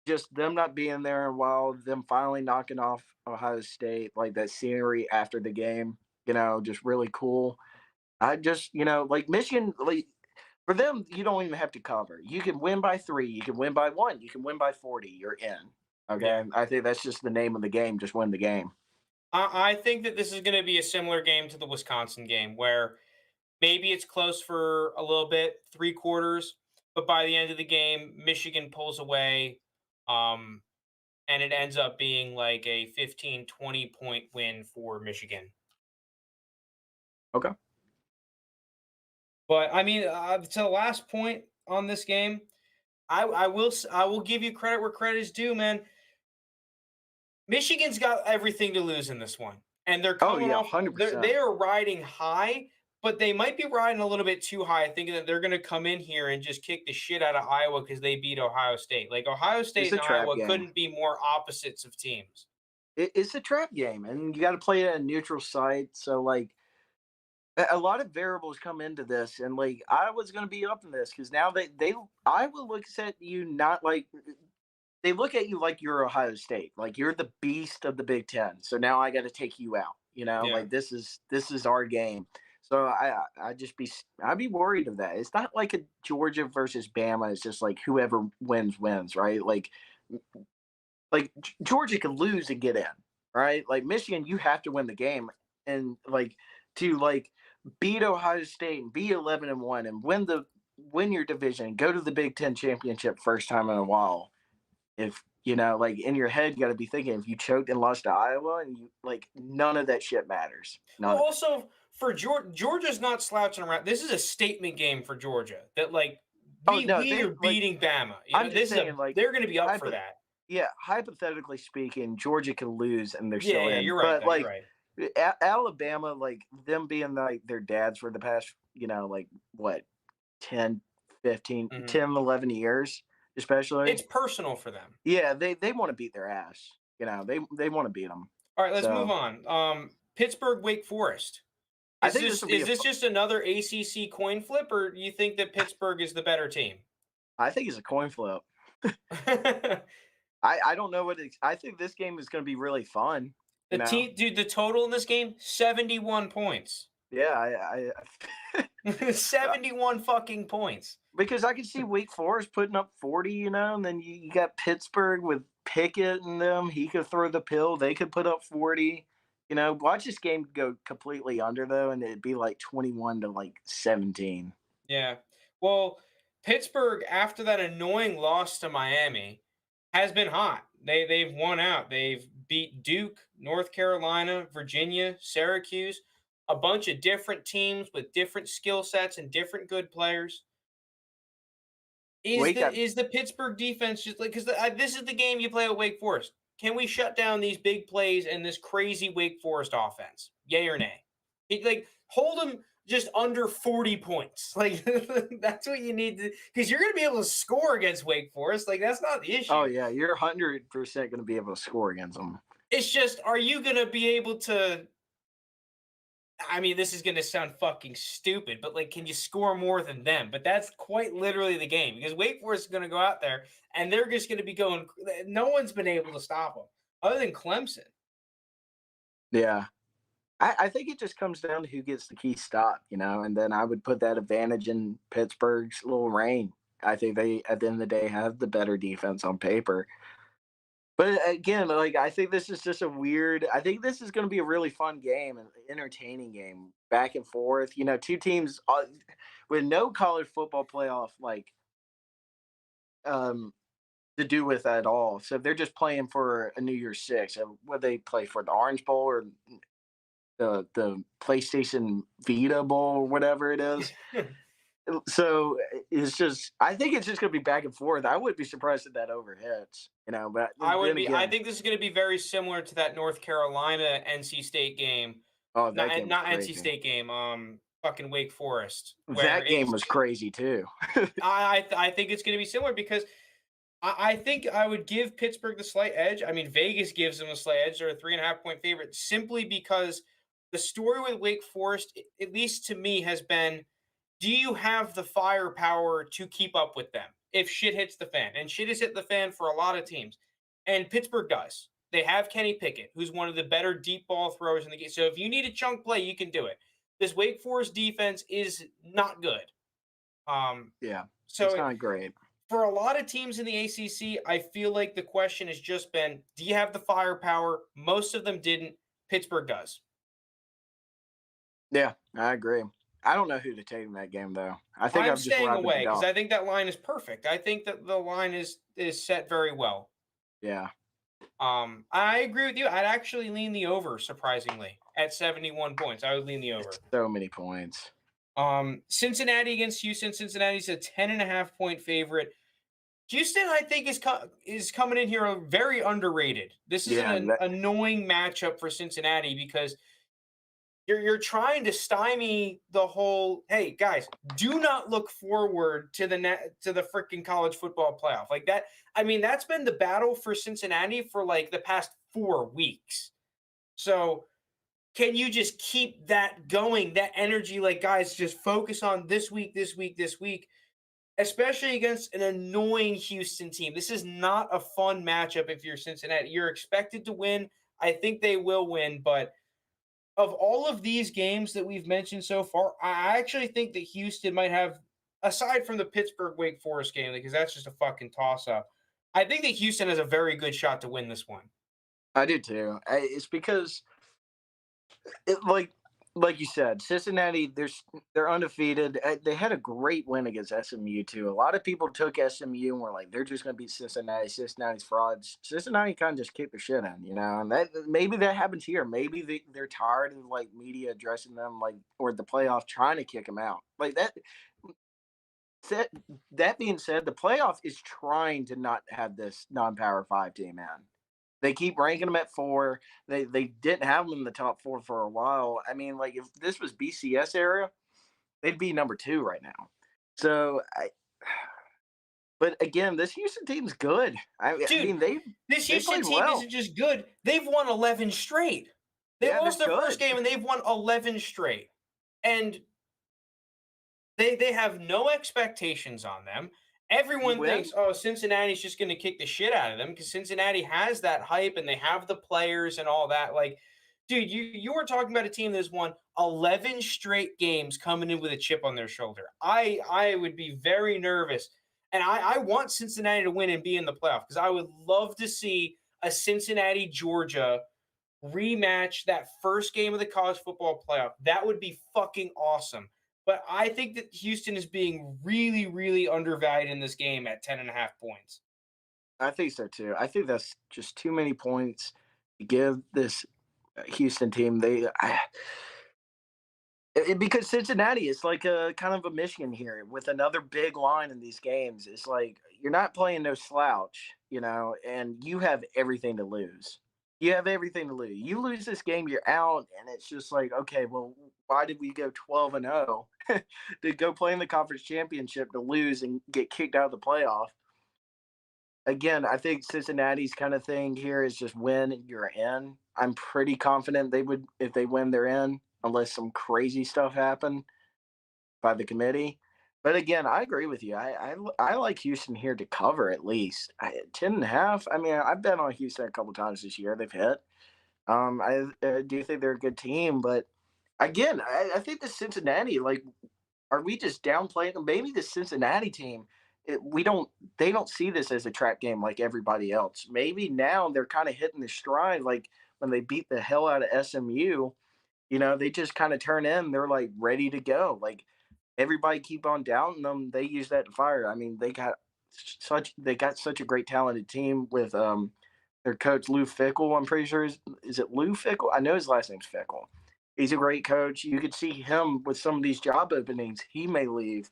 [SPEAKER 2] just them not being there while them finally knocking off Ohio State, like that scenery after the game, just really cool. I just like Michigan, like for them, you don't even have to cover. You can win by 3. You can win by 1. You can win by 40. You're in. Okay,
[SPEAKER 1] Yeah.
[SPEAKER 2] I think that's just the name of the game. Just win the game.
[SPEAKER 1] I think that this is going to be a similar game to the Wisconsin game where maybe it's close for a little bit, 3 quarters, but by the end of the game, Michigan pulls away. Um, and it ends up being like a 15-20 point win for Michigan.
[SPEAKER 2] Okay.
[SPEAKER 1] But I mean, to the last point on this game, I will give you credit where credit is due, man. Michigan's got everything to lose in this one, and they're
[SPEAKER 2] Oh
[SPEAKER 1] coming
[SPEAKER 2] yeah,
[SPEAKER 1] off. They
[SPEAKER 2] 100%.
[SPEAKER 1] are riding high, but they might be riding a little bit too high, thinking that they're going to come in here and just kick the shit out of Iowa because they beat Ohio State. Like Ohio
[SPEAKER 2] It's
[SPEAKER 1] State
[SPEAKER 2] a
[SPEAKER 1] and
[SPEAKER 2] trap
[SPEAKER 1] Iowa
[SPEAKER 2] game.
[SPEAKER 1] couldn't be more opposites of teams.
[SPEAKER 2] It's a trap game, and you got to play it at a neutral site. So like a lot of variables come into this, and like I was going to be up in this because now they Iowa looks at you not like they look at you like you're Ohio State, like you're the beast of the Big Ten. So now I got to take you out.
[SPEAKER 1] Yeah.
[SPEAKER 2] Like this is our game. So I'd be worried of that. It's not like a Georgia versus Bama. It's just like whoever wins, right? Like Georgia could lose and get in, right? Like Michigan, you have to win the game, and like to like beat Ohio State and be 11-1 and win the win your division, go to the Big Ten championship first time in a while. If like in your head, you got to be thinking if you choked and lost to Iowa, and you like none of that shit matters.
[SPEAKER 1] Well,
[SPEAKER 2] None of it.
[SPEAKER 1] also for Georgia's not slouching around. This is a statement game for Georgia. That like
[SPEAKER 2] Oh
[SPEAKER 1] we
[SPEAKER 2] no,
[SPEAKER 1] we
[SPEAKER 2] they
[SPEAKER 1] are
[SPEAKER 2] like.
[SPEAKER 1] beating Bama.
[SPEAKER 2] I'm just
[SPEAKER 1] This is
[SPEAKER 2] saying,
[SPEAKER 1] a
[SPEAKER 2] like,
[SPEAKER 1] they're going to be up for
[SPEAKER 2] hypo-
[SPEAKER 1] that.
[SPEAKER 2] yeah, hypothetically speaking, Georgia can lose and they're
[SPEAKER 1] Yeah,
[SPEAKER 2] still
[SPEAKER 1] yeah,
[SPEAKER 2] in.
[SPEAKER 1] you're right
[SPEAKER 2] But
[SPEAKER 1] though. You're
[SPEAKER 2] like
[SPEAKER 1] right.
[SPEAKER 2] Alabama, like them being like their dads for the past, like what, 10, 15,
[SPEAKER 1] Hmm.
[SPEAKER 2] 10, 11 years, especially.
[SPEAKER 1] It's personal for them.
[SPEAKER 2] Yeah, they want to beat their ass. They want to beat them.
[SPEAKER 1] All right, let's move
[SPEAKER 2] So
[SPEAKER 1] on. Pittsburgh, Wake Forest.
[SPEAKER 2] I think this will be
[SPEAKER 1] Is this just another ACC coin flip, or do you think that Pittsburgh is the better team?
[SPEAKER 2] I think it's a coin flip.
[SPEAKER 1] the
[SPEAKER 2] I don't know I think this game is going to be really fun. You know,
[SPEAKER 1] team, dude, the total in this game 71 points.
[SPEAKER 2] yeah,
[SPEAKER 1] 71 fucking points.
[SPEAKER 2] because I could see Wake Forest putting up 40, and then you got Pittsburgh with Pickett and them. He could throw the pill. They could put up 40. Watch this game go completely under though, and it'd be like 21 to like 17.
[SPEAKER 1] Yeah. Well, Pittsburgh, after that annoying loss to Miami, has been hot. They've won out. They've beat Duke, North Carolina, Virginia, Syracuse, a bunch of different teams with different skill sets and different good players.
[SPEAKER 2] Wake up.
[SPEAKER 1] Is the Pittsburgh defense just like because this is the game you play at Wake Forest? Can we shut down these big plays and this crazy Wake Forest offense? Yay or nay? Like hold them just under 40 points. Like that's what you need to because you're going to be able to score against Wake Forest. Like that's not the
[SPEAKER 2] Oh
[SPEAKER 1] issue.
[SPEAKER 2] yeah, you're 100% going to be able to score against them.
[SPEAKER 1] It's just are you going to be able to I mean, this is going to sound fucking stupid, but like, can you score more than them? But that's quite literally the game because Wake Forest is going to go out there and they're just going to be going. No one's been able to stop them other than Clemson.
[SPEAKER 2] Yeah. I think it just comes down to who gets the key stop, and then I would put that advantage in Pittsburgh's little reign. I think they, at the end of the day, have the better defense on paper. But again, like I think this is just I think this is going to be a really fun game and entertaining game, back and forth. Two teams with no college football playoff um, to do with at all. So they're just playing for a New Year's Six. What they play for, the Orange Bowl or the PlayStation Vita Bowl or whatever it is. So I think it's just going to be back and forth. I wouldn't be surprised if that overhits, but
[SPEAKER 1] I would
[SPEAKER 2] then
[SPEAKER 1] be. I
[SPEAKER 2] again,
[SPEAKER 1] think this is going to be very similar to that North Carolina NC State game.
[SPEAKER 2] oh,
[SPEAKER 1] Not
[SPEAKER 2] that game was
[SPEAKER 1] not NC
[SPEAKER 2] crazy.
[SPEAKER 1] State game. Fucking Wake Forest. Where
[SPEAKER 2] That game was crazy too.
[SPEAKER 1] I think it's going to be similar because I think I would give Pittsburgh the slight edge. I mean, Vegas gives them a slight edge. They're a 3.5 point favorite simply because the story with Wake Forest, at least to me, has been do you have the firepower to keep up with them if shit hits the fan? And shit has hit the fan for a lot of teams. And Pittsburgh does. They have Kenny Pickett, who's one of the better deep ball throwers in the game. So if you need a chunk play, you can do it. This Wake Forest defense is not good.
[SPEAKER 2] Yeah, it's
[SPEAKER 1] So
[SPEAKER 2] not great.
[SPEAKER 1] for a lot of teams in the ACC, I feel like the question has just been, do you have the firepower? Most of them didn't. Pittsburgh does.
[SPEAKER 2] Yeah, I agree. I don't know who to take in that game though. I think
[SPEAKER 1] I'm
[SPEAKER 2] I'm just
[SPEAKER 1] staying
[SPEAKER 2] wrapping
[SPEAKER 1] away
[SPEAKER 2] it
[SPEAKER 1] because
[SPEAKER 2] up.
[SPEAKER 1] I think that line is perfect. I think that the line is set very well.
[SPEAKER 2] Yeah.
[SPEAKER 1] I agree with you. I'd actually lean the over, surprisingly, at 71 points. I would lean the over.
[SPEAKER 2] So many points.
[SPEAKER 1] Cincinnati against Houston. Cincinnati's a 10.5 point favorite. Houston, I think, is coming in here very underrated. This is
[SPEAKER 2] Yeah,
[SPEAKER 1] an annoying matchup for Cincinnati because you're trying to stymie the whole. Hey guys, do not look forward to the freaking college football playoff like that. I mean, that's been the battle for Cincinnati for like the past 4 weeks. So can you just keep that going, that energy? Like guys, just focus on this week, this week, this week. Especially against an annoying Houston team. This is not a fun matchup if you're Cincinnati. You're expected to win. I think they will win, but of all of these games that we've mentioned so far, I actually think that Houston might have, aside from the Pittsburgh Wake Forest game, because that's just a fucking toss up. I think that Houston has a very good shot to win this one.
[SPEAKER 2] I do too. It's because like like you said, Cincinnati, they're undefeated. They had a great win against SMU too. A lot of people took SMU and were like, they're just going to beat Cincinnati. Cincinnati's frauds. Cincinnati kind of just kicked their shit in, and that maybe that happens here. Maybe they're tired of like media addressing them like or the playoff trying to kick them out like that. That that being said, the playoff is trying to not have this non-power five team in. They keep ranking them at 4. They didn't have them in the top 4 for a while. I mean, like if this was BCS era, they'd be number 2 right now. So but again, this Houston team's good. I
[SPEAKER 1] Dude,
[SPEAKER 2] mean
[SPEAKER 1] this
[SPEAKER 2] they
[SPEAKER 1] Houston
[SPEAKER 2] played
[SPEAKER 1] team
[SPEAKER 2] well.
[SPEAKER 1] isn't just good. They've won 11 straight. They
[SPEAKER 2] Yeah, they're
[SPEAKER 1] lost their first
[SPEAKER 2] good.
[SPEAKER 1] game and they've won 11 straight. And they have no expectations on them.
[SPEAKER 2] You
[SPEAKER 1] Everyone
[SPEAKER 2] win.
[SPEAKER 1] thinks, oh, Cincinnati's just going to kick the shit out of them because Cincinnati has that hype and they have the players and all that. Like, dude, you were talking about a team that's won 11 straight games coming in with a chip on their shoulder. I would be very nervous, and I want Cincinnati to win and be in the playoff because I would love to see a Cincinnati Georgia rematch that first game of the college football playoff. That would be fucking awesome. But I think that Houston is being really, really undervalued in this game at 10.5 points.
[SPEAKER 2] I think so too. I think that's just too many points to give this Houston team. Because Cincinnati is like a kind of a Michigan here with another big line in these games. It's like you're not playing no slouch, and you have everything to lose. You have everything to lose. You lose this game, you're out, and it's just like, okay, well, why did we go 12-0 to go play in the conference championship to lose and get kicked out of the playoff? Again, I think Cincinnati's kind of thing here is just win, you're in. I'm pretty confident they would, if they win, they're in, unless some crazy stuff happened by the committee. But again, I agree with you. I like Houston here to cover at least 10.5. I mean, I've been on Houston a couple times this year. They've hit. I do think they're a good team, but again, I think the Cincinnati, like, are we just downplaying them? Maybe the Cincinnati team, we don't, they don't see this as a trap game like everybody else. Maybe now they're kind of hitting the stride, like when they beat the hell out of SMU. They just kind of turn in. They're like ready to go. Like everybody keep on doubting them. They use that to fire. I mean, they got such a great talented team with their coach Lou Fickle. I'm pretty sure is it Lou Fickle? I know his last name's Fickle. He's a great coach. You could see him with some of these job openings. He may leave.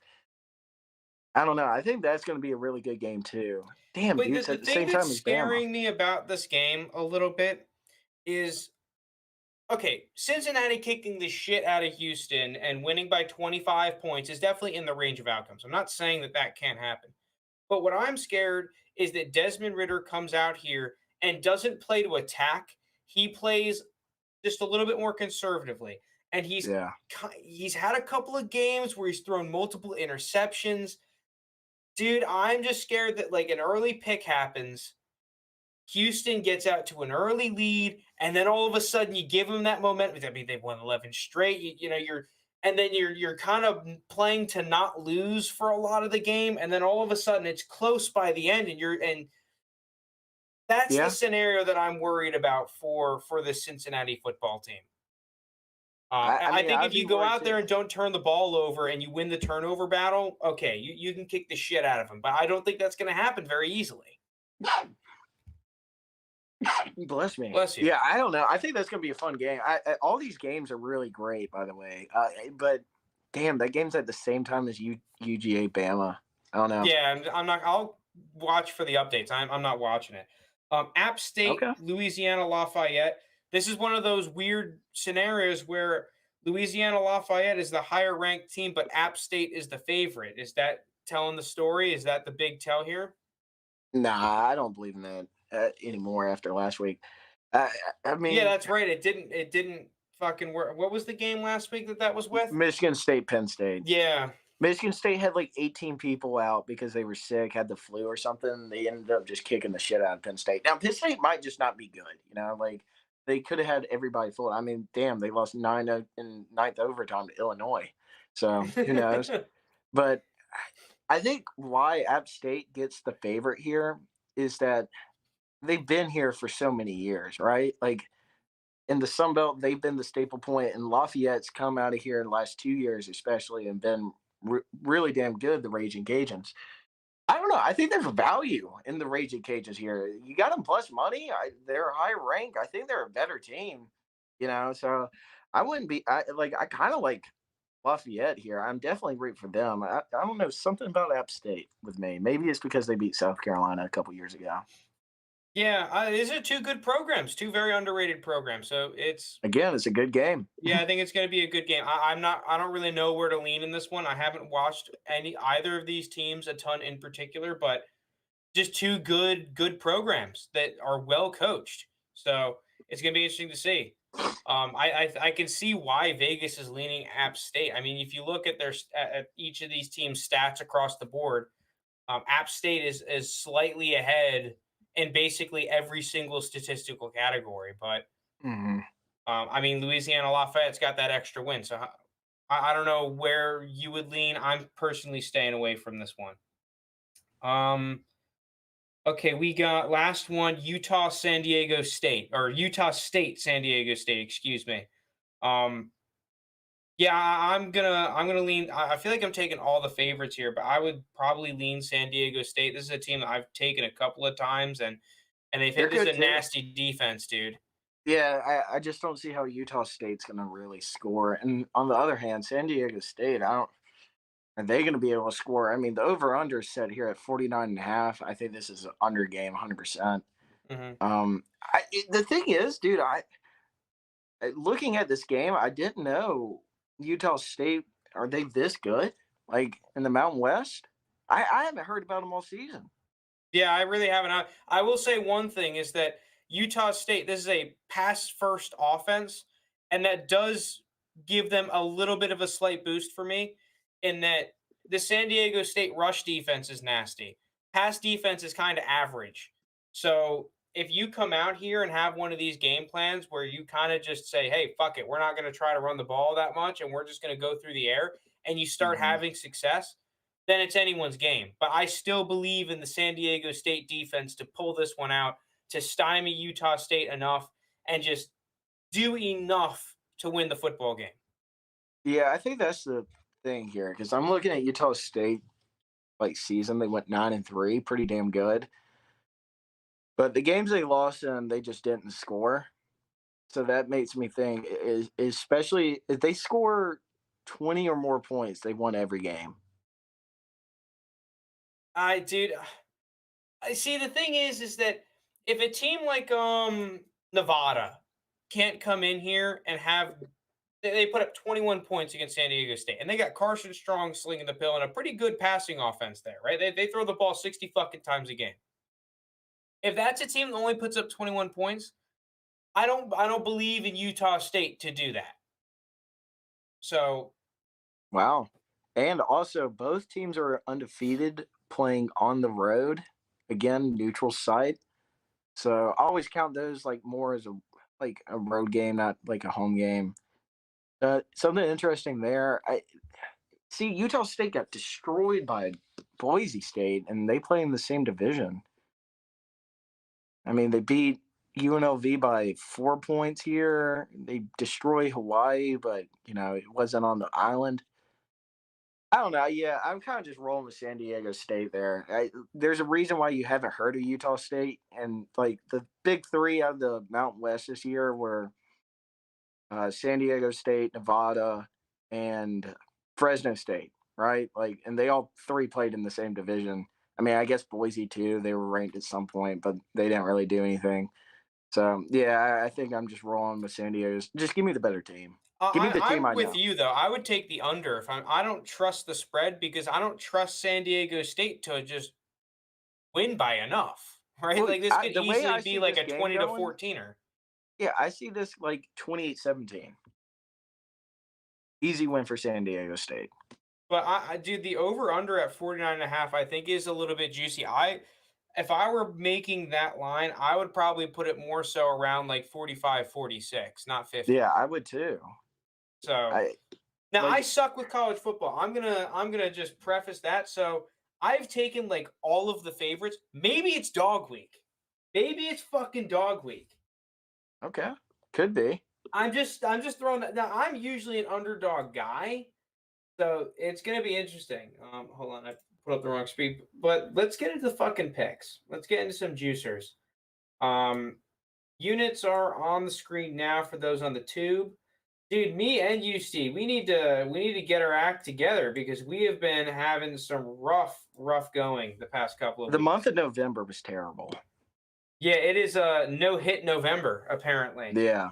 [SPEAKER 2] I don't know. I think that's going to be a really good game too. Damn,
[SPEAKER 1] But
[SPEAKER 2] dude,
[SPEAKER 1] the,
[SPEAKER 2] it's
[SPEAKER 1] the
[SPEAKER 2] at the
[SPEAKER 1] thing
[SPEAKER 2] same
[SPEAKER 1] that's
[SPEAKER 2] time as Bama.
[SPEAKER 1] scaring me about this game a little bit is okay, Cincinnati kicking the shit out of Houston and winning by 25 points is definitely in the range of outcomes. I'm not saying that that can't happen. But what I'm scared is that Desmond Ritter comes out here and doesn't play to attack. He plays just a little bit more conservatively. And
[SPEAKER 2] Yeah.
[SPEAKER 1] he's had a couple of games where he's thrown multiple interceptions. Dude, I'm just scared that like an early pick happens. Houston gets out to an early lead, and then all of a sudden you give them that momentum. I mean, they've won 11 straight. And then you're kind of playing to not lose for a lot of the game, and then all of a sudden it's close by the end, and that's the
[SPEAKER 2] Yeah.
[SPEAKER 1] scenario that I'm worried about for the Cincinnati football team.
[SPEAKER 2] I
[SPEAKER 1] I
[SPEAKER 2] mean,
[SPEAKER 1] think
[SPEAKER 2] I'd
[SPEAKER 1] if
[SPEAKER 2] be
[SPEAKER 1] you go
[SPEAKER 2] worried
[SPEAKER 1] out there
[SPEAKER 2] too.
[SPEAKER 1] and don't turn the ball over and you win the turnover battle, okay, you can kick the shit out of them. But I don't think that's going to happen very easily.
[SPEAKER 2] Bless me.
[SPEAKER 1] Bless you.
[SPEAKER 2] Yeah, I don't know. I think that's gonna be a fun game. All these games are really great, by the way. But damn, that game's at the same time as UGA Bama. I don't know.
[SPEAKER 1] Yeah, I'm not. I'll watch for the updates. I'm not watching it. App State,
[SPEAKER 2] Okay.
[SPEAKER 1] Louisiana Lafayette. This is one of those weird scenarios where Louisiana Lafayette is the higher ranked team, but App State is the favorite. Is that telling the story? Is that the big tell here?
[SPEAKER 2] Nah, I don't believe in that anymore after last week. I, I
[SPEAKER 1] Yeah,
[SPEAKER 2] mean,
[SPEAKER 1] that's right. It didn't fucking work. What was the game last week that was with?
[SPEAKER 2] Michigan State, Penn State.
[SPEAKER 1] Yeah.
[SPEAKER 2] Michigan State had like 18 people out because they were sick, had the flu or something. They ended up just kicking the shit out of Penn State. Now, Penn State might just not be good. Like they could have had everybody full. I mean, damn, they lost 9 in ninth overtime to Illinois. So who knows? But I think why App State gets the favorite here is that they've been here for so many years, right? Like in the Sun Belt, they've been the staple point, and Lafayette's come out of here in the last 2 years, especially, and been really damn good. The Raging Cajuns. I don't know. I think there's value in the Raging Cajuns here. You got them plus money. They're high rank. I think they're a better team. So I wouldn't be. I like. I kind of like Lafayette here. I'm definitely rooting for them. I don't know, something about App State with me. Maybe it's because they beat South Carolina a couple years ago.
[SPEAKER 1] Yeah, these are two good programs, two very underrated programs. So it's
[SPEAKER 2] Again, it's a good game.
[SPEAKER 1] yeah, I think it's going to be a good game. I'm not. I don't really know where to lean in this one. I haven't watched either of these teams a ton in particular, but just two good programs that are well coached. So it's going to be interesting to see. I can see why Vegas is leaning App State. I mean, if you look at at each of these teams' stats across the board, App State is slightly ahead in basically every single statistical category. But
[SPEAKER 2] Hmm.
[SPEAKER 1] I mean, Louisiana Lafayette's got that extra win, so I don't know where you would lean. I'm personally staying away from this one. Um, okay, we got last one: Utah San Diego State, or Utah State San Diego State. Excuse me. Um, yeah, I'm gonna lean. I feel like I'm taking all the favorites here, but I would probably lean San Diego State. This is a team that I've taken a couple of times, and they've
[SPEAKER 2] They're
[SPEAKER 1] hit. This is
[SPEAKER 2] good
[SPEAKER 1] a
[SPEAKER 2] too.
[SPEAKER 1] nasty defense, dude.
[SPEAKER 2] Yeah, I just don't see how Utah State's going to really score. And on the other hand, San Diego State, I don't. Are they going to be able to score? I mean, the over under is set here at 49 and a half. I think this is an under game 100%.
[SPEAKER 1] Hmm.
[SPEAKER 2] The thing is, dude, looking at this game, I didn't know Utah State, are they this good? Like in the Mountain West? I haven't heard about them all season.
[SPEAKER 1] Yeah, I really haven't. I will say one thing is that Utah State, this is a pass first offense, and that does give them a little bit of a slight boost for me in that the San Diego State rush defense is nasty. Pass defense is kind of average. So if you come out here and have one of these game plans where you kind of just say, hey, fuck it, we're not going to try to run the ball that much and we're just going to go through the air, and you start
[SPEAKER 2] Hmm.
[SPEAKER 1] having success, then it's anyone's game. But I still believe in the San Diego State defense to pull this one out, to stymie Utah State enough, and just do enough to win the football game.
[SPEAKER 2] Yeah, I think that's the thing here because I'm looking at Utah State like season. They went 9-3, pretty damn good. But the games they lost in, they just didn't score. So that makes me think, especially if they score 20 or more points, they won every game.
[SPEAKER 1] Dude, I see. The thing is that if a team like Nevada can't come in here and have they put up 21 points against San Diego State, and they got Carson Strong slinging the pill and a pretty good passing offense there, right? They throw the ball 60 fucking times a game. If that's a team that only puts up 21 points, I don't believe in Utah State to do that. So
[SPEAKER 2] Wow. And also, both teams are undefeated playing on the road. Again, neutral site. So I always count those like more as a road game, not like a home game. Something interesting there. I see Utah State got destroyed by Boise State, and they play in the same division. I mean, they beat UNLV by 4 points here. They destroy Hawaii, but it wasn't on the island. I don't know. Yeah, I'm kind of just rolling with San Diego State there. There's a reason why you haven't heard of Utah State, and like the big three of the Mountain West this year were San Diego State, Nevada, and Fresno State, right? Like, and they all three played in the same division. I mean, I guess Boise too. They were ranked at some point, but they didn't really do anything. So yeah, I think I'm just rolling with San Diego's. Just give me the better team. Give me the team
[SPEAKER 1] I'm
[SPEAKER 2] I
[SPEAKER 1] with
[SPEAKER 2] know.
[SPEAKER 1] you though. I would take the under if I don't trust the spread because I don't trust San Diego State to just win by enough, right?
[SPEAKER 2] Well,
[SPEAKER 1] Like this could
[SPEAKER 2] the way
[SPEAKER 1] easily
[SPEAKER 2] I
[SPEAKER 1] be
[SPEAKER 2] see
[SPEAKER 1] like
[SPEAKER 2] this
[SPEAKER 1] a
[SPEAKER 2] game
[SPEAKER 1] 20 to
[SPEAKER 2] going,
[SPEAKER 1] 14er.
[SPEAKER 2] yeah, I see this like 28-17. Easy win for San Diego State.
[SPEAKER 1] But I dude, the over under at 49 and a half, I think is a little bit juicy. If I were making that line, I would probably put it more so around like 45, 46, not 50.
[SPEAKER 2] Yeah, I would too.
[SPEAKER 1] So
[SPEAKER 2] I
[SPEAKER 1] now I
[SPEAKER 2] like
[SPEAKER 1] suck with college football. I'm gonna just preface that. So I've taken like all of the favorites. Maybe it's dog week. Maybe it's fucking dog week.
[SPEAKER 2] okay. Could be.
[SPEAKER 1] I'm just throwing that. Now I'm usually an underdog guy, so it's gonna be interesting. Hold on, I put up the wrong speed. But let's get into the fucking picks. Let's get into some juicers. Um, Units are on the screen now for those on the tube. Dude, me and you, Steve, we need to get our act together because we have been having some rough going the past couple of
[SPEAKER 2] The month
[SPEAKER 1] weeks.
[SPEAKER 2] of November was terrible.
[SPEAKER 1] Yeah, it is a no hit November apparently.
[SPEAKER 2] Yeah,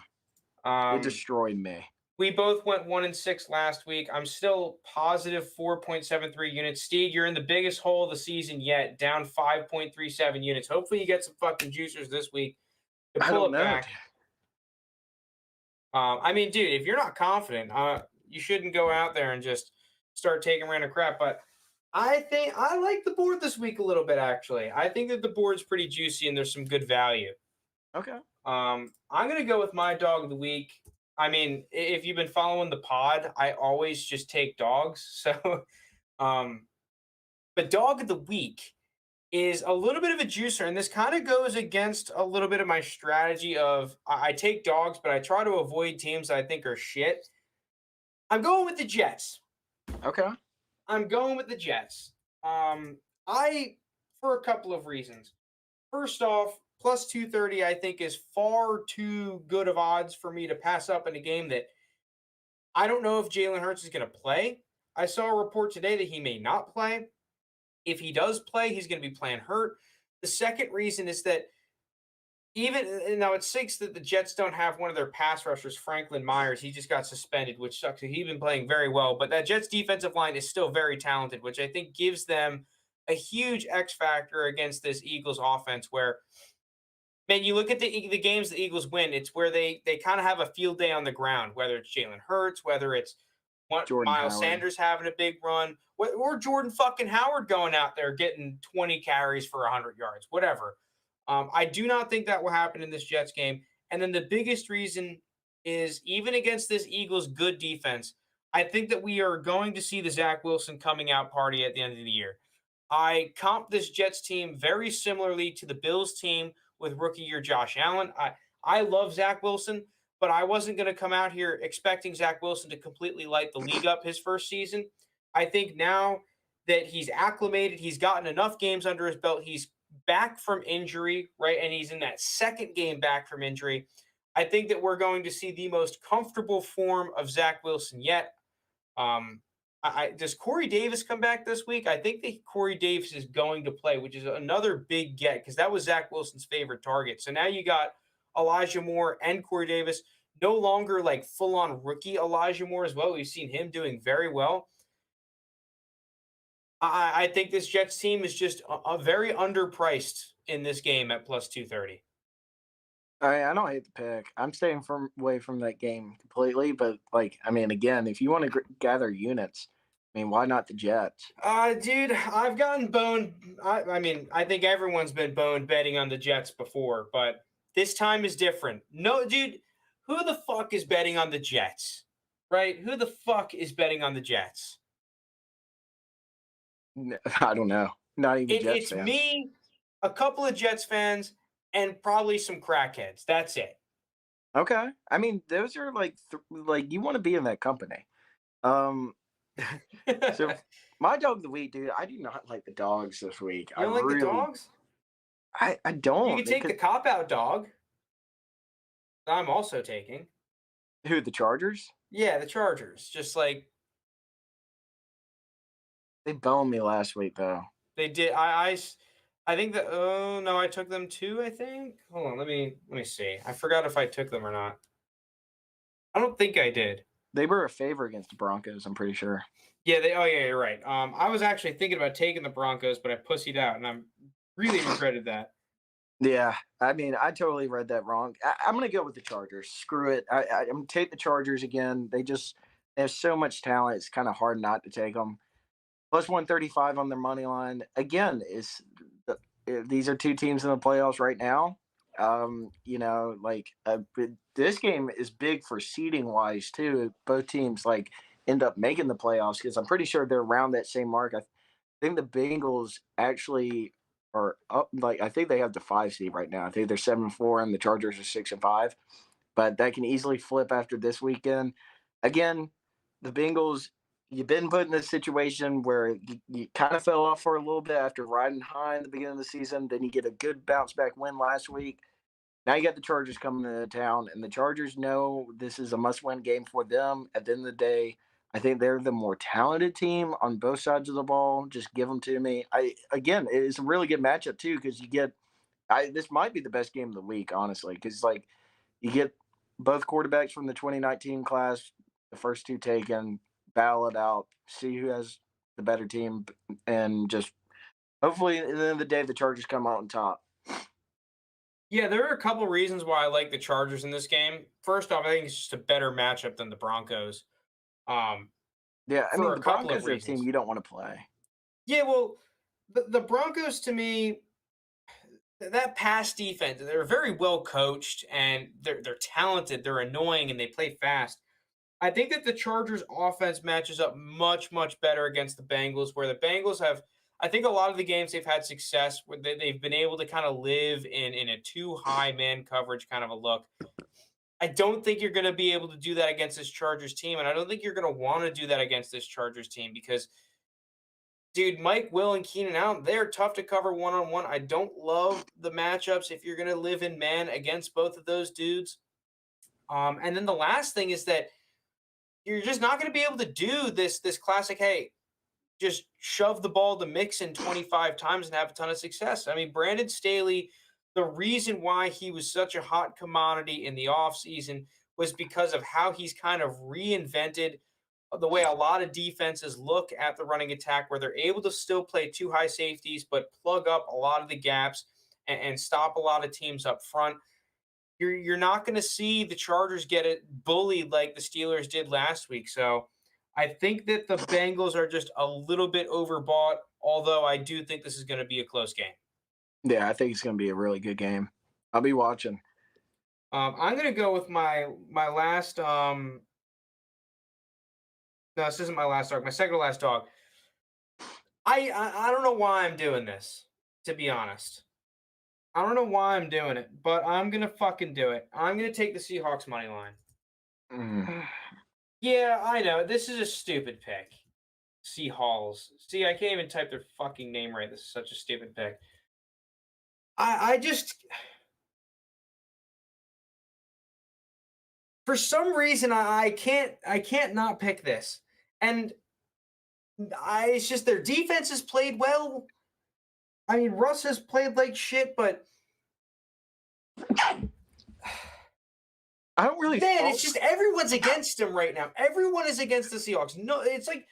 [SPEAKER 2] it
[SPEAKER 1] Um,
[SPEAKER 2] destroyed me.
[SPEAKER 1] we both went 1-6 last week. I'm still positive 4.73 units. Steed, you're in the biggest hole of the season yet, down 5.37 units. Hopefully, you get some fucking juicers this week to
[SPEAKER 2] I
[SPEAKER 1] pull
[SPEAKER 2] don't
[SPEAKER 1] it
[SPEAKER 2] know.
[SPEAKER 1] back. I mean, dude, if you're not confident, you shouldn't go out there and just start taking random crap. But I think I like the board this week a little bit, actually. I think that the board's pretty juicy and there's some good value.
[SPEAKER 2] Okay.
[SPEAKER 1] I'm gonna go with my dog of the week. I mean, if you've been following the pod, I always just take dogs. So, um, but dog of the week is a little bit of a juicer, and this kind of goes against a little bit of my strategy of I take dogs, but I try to avoid teams that I think are shit. I'm going with the Jets.
[SPEAKER 2] Okay.
[SPEAKER 1] I'm going with the Jets. I for a couple of reasons. First off, plus 230, I think, is far too good of odds for me to pass up in a game that I don't know if Jalen Hurts is going to play. I saw a report today that he may not play. If he does play, he's going to be playing hurt. The second reason is that even now it sinks that the Jets don't have one of their pass rushers, Franklin Myers. He just got suspended, which sucks. He's been playing very well, but that Jets defensive line is still very talented, which I think gives them a huge X factor against this Eagles offense where man, you look at the games the Eagles win. It's where they kind of have a field day on the ground, whether it's Jalen Hurts, whether it's
[SPEAKER 2] Jordan
[SPEAKER 1] Miles
[SPEAKER 2] Howard.
[SPEAKER 1] Sanders having a big run, or Jordan fucking Howard going out there getting 20 carries for 100 yards, whatever. I do not think that will happen in this Jets game. And then the biggest reason is even against this Eagles good defense, I think that we are going to see the Zach Wilson coming out party at the end of the year. I comp this Jets team very similarly to the Bills team with rookie year Josh Allen. I love Zach Wilson, but I wasn't going to come out here expecting Zach Wilson to completely light the league up his first season. I think now that he's acclimated, he's gotten enough games under his belt, he's back from injury, right? And he's in that second game back from injury. I think that we're going to see the most comfortable form of Zach Wilson yet. Um, does Corey Davis come back this week? I think that Corey Davis is going to play, which is another big get because that was Zach Wilson's favorite target. So now you got Elijah Moore and Corey Davis, no longer like full on rookie Elijah Moore as well. We've seen him doing very well. I think this Jets team is just a very underpriced in this game at plus 230.
[SPEAKER 2] I don't hate the pick. I'm staying away from that game completely. But like, I mean, again, if you want to gather units, I mean, why not the Jets?
[SPEAKER 1] Dude, I've gotten boned. I mean, I think everyone's been boned betting on the Jets before, but this time is different. No, dude, who the fuck is betting on the Jets? Right? Who the fuck is betting on the Jets?
[SPEAKER 2] I don't know. Not even Jets
[SPEAKER 1] It's
[SPEAKER 2] fans.
[SPEAKER 1] me, a couple of Jets fans, and probably some crackheads. That's it.
[SPEAKER 2] Okay. I mean, those are like like you want to be in that company. Um. So my dog of the week, dude. I do not like the dogs this week.
[SPEAKER 1] You don't like the dogs?
[SPEAKER 2] I
[SPEAKER 1] You
[SPEAKER 2] don't
[SPEAKER 1] can take
[SPEAKER 2] because
[SPEAKER 1] the cop out dog. I'm also taking.
[SPEAKER 2] who the Chargers?
[SPEAKER 1] Yeah, the Chargers. Just like
[SPEAKER 2] They boned me last week though.
[SPEAKER 1] they did. I think that. Oh no, I took them too. I think. Hold on. Let me see. I forgot if I took them or not. I don't think I did.
[SPEAKER 2] They were a favor against the Broncos. I'm pretty sure.
[SPEAKER 1] Yeah. Oh yeah. You're right. I was actually thinking about taking the Broncos, but I pussied out, and I'm really regretted that.
[SPEAKER 2] Yeah, I mean, I totally read that wrong. I'm gonna go with the Chargers. Screw it. I'm gonna take the Chargers again. They have so much talent. It's kind of hard not to take them. Plus 135 on their money line. Again, these are two teams in the playoffs right now. This game is big for seeding wise too. Both teams like end up making the playoffs because I'm pretty sure they're around that same mark. I think the Bengals actually are up. Like I think they have the 5 seed right now. I think they're 7-4 and the Chargers are 6-5. but that can easily flip after this weekend. Again, the Bengals, you've been put in this situation where you kind of fell off for a little bit after riding high in the beginning of the season. Then you get a good bounce back win last week. Now you got the Chargers coming into town, and the Chargers know this is a must-win game for them. At the end of the day, I think they're the more talented team on both sides of the ball. Just give them to me. It's a really good matchup too because you get. This might be the best game of the week, honestly, because like you get both quarterbacks from the 2019 class, the first two taken, battle it out, see who has the better team, and just hopefully at the end of the day the Chargers come out on top.
[SPEAKER 1] Yeah, there are a couple reasons why I like the Chargers in this game. First off, I think it's just a better matchup than the Broncos. Um,
[SPEAKER 2] Yeah, I
[SPEAKER 1] for
[SPEAKER 2] mean
[SPEAKER 1] a
[SPEAKER 2] the
[SPEAKER 1] couple of
[SPEAKER 2] Broncos are a team
[SPEAKER 1] reasons.
[SPEAKER 2] you don't want to play.
[SPEAKER 1] Yeah, well, the Broncos to me, that pass defense, they're very well coached and they're talented, they're annoying, and they play fast. I think that the Chargers offense matches up much better against the Bengals, where the Bengals have, I think a lot of the games they've had success where they've been able to kind of live in a too high man coverage kind of a look. I don't think you're going to be able to do that against this Chargers team, and I don't think you're going to want to do that against this Chargers team because, dude, Mike, Will, and Keenan Allen, they're tough to cover one on one. I don't love the matchups if you're going to live in man against both of those dudes. And then the last thing is that you're just not going to be able to do this classic, hey, just shove the ball to Mixon 25 times and have a ton of success. I mean, Brandon Staley, the reason why he was such a hot commodity in the offseason was because of how he's kind of reinvented the way a lot of defenses look at the running attack, where they're able to still play two high safeties, but plug up a lot of the gaps and stop a lot of teams up front. You're not going to see the Chargers get it bullied like the Steelers did last week. So I think that the Bengals are just a little bit overbought, although I do think this is going to be a close game.
[SPEAKER 2] Yeah, I think it's going to be a really good game. I'll be watching.
[SPEAKER 1] I'm going to go with my last. No, this isn't my last dog. My second to last dog. I don't know why I'm doing this. To be honest, I don't know why I'm doing it, but I'm gonna fucking do it. I'm gonna take the Seahawks money line.
[SPEAKER 2] Mm.
[SPEAKER 1] Yeah, I know this is a stupid pick. Seahawks. See, I can't even type their fucking name right. This is such a stupid pick. I just for some reason I can't not pick this. And it's just their defense has played well. I mean, Russ has played like shit, but
[SPEAKER 2] I don't really.
[SPEAKER 1] man, it's just everyone's against him right now. Everyone is against the Seahawks. No, it's like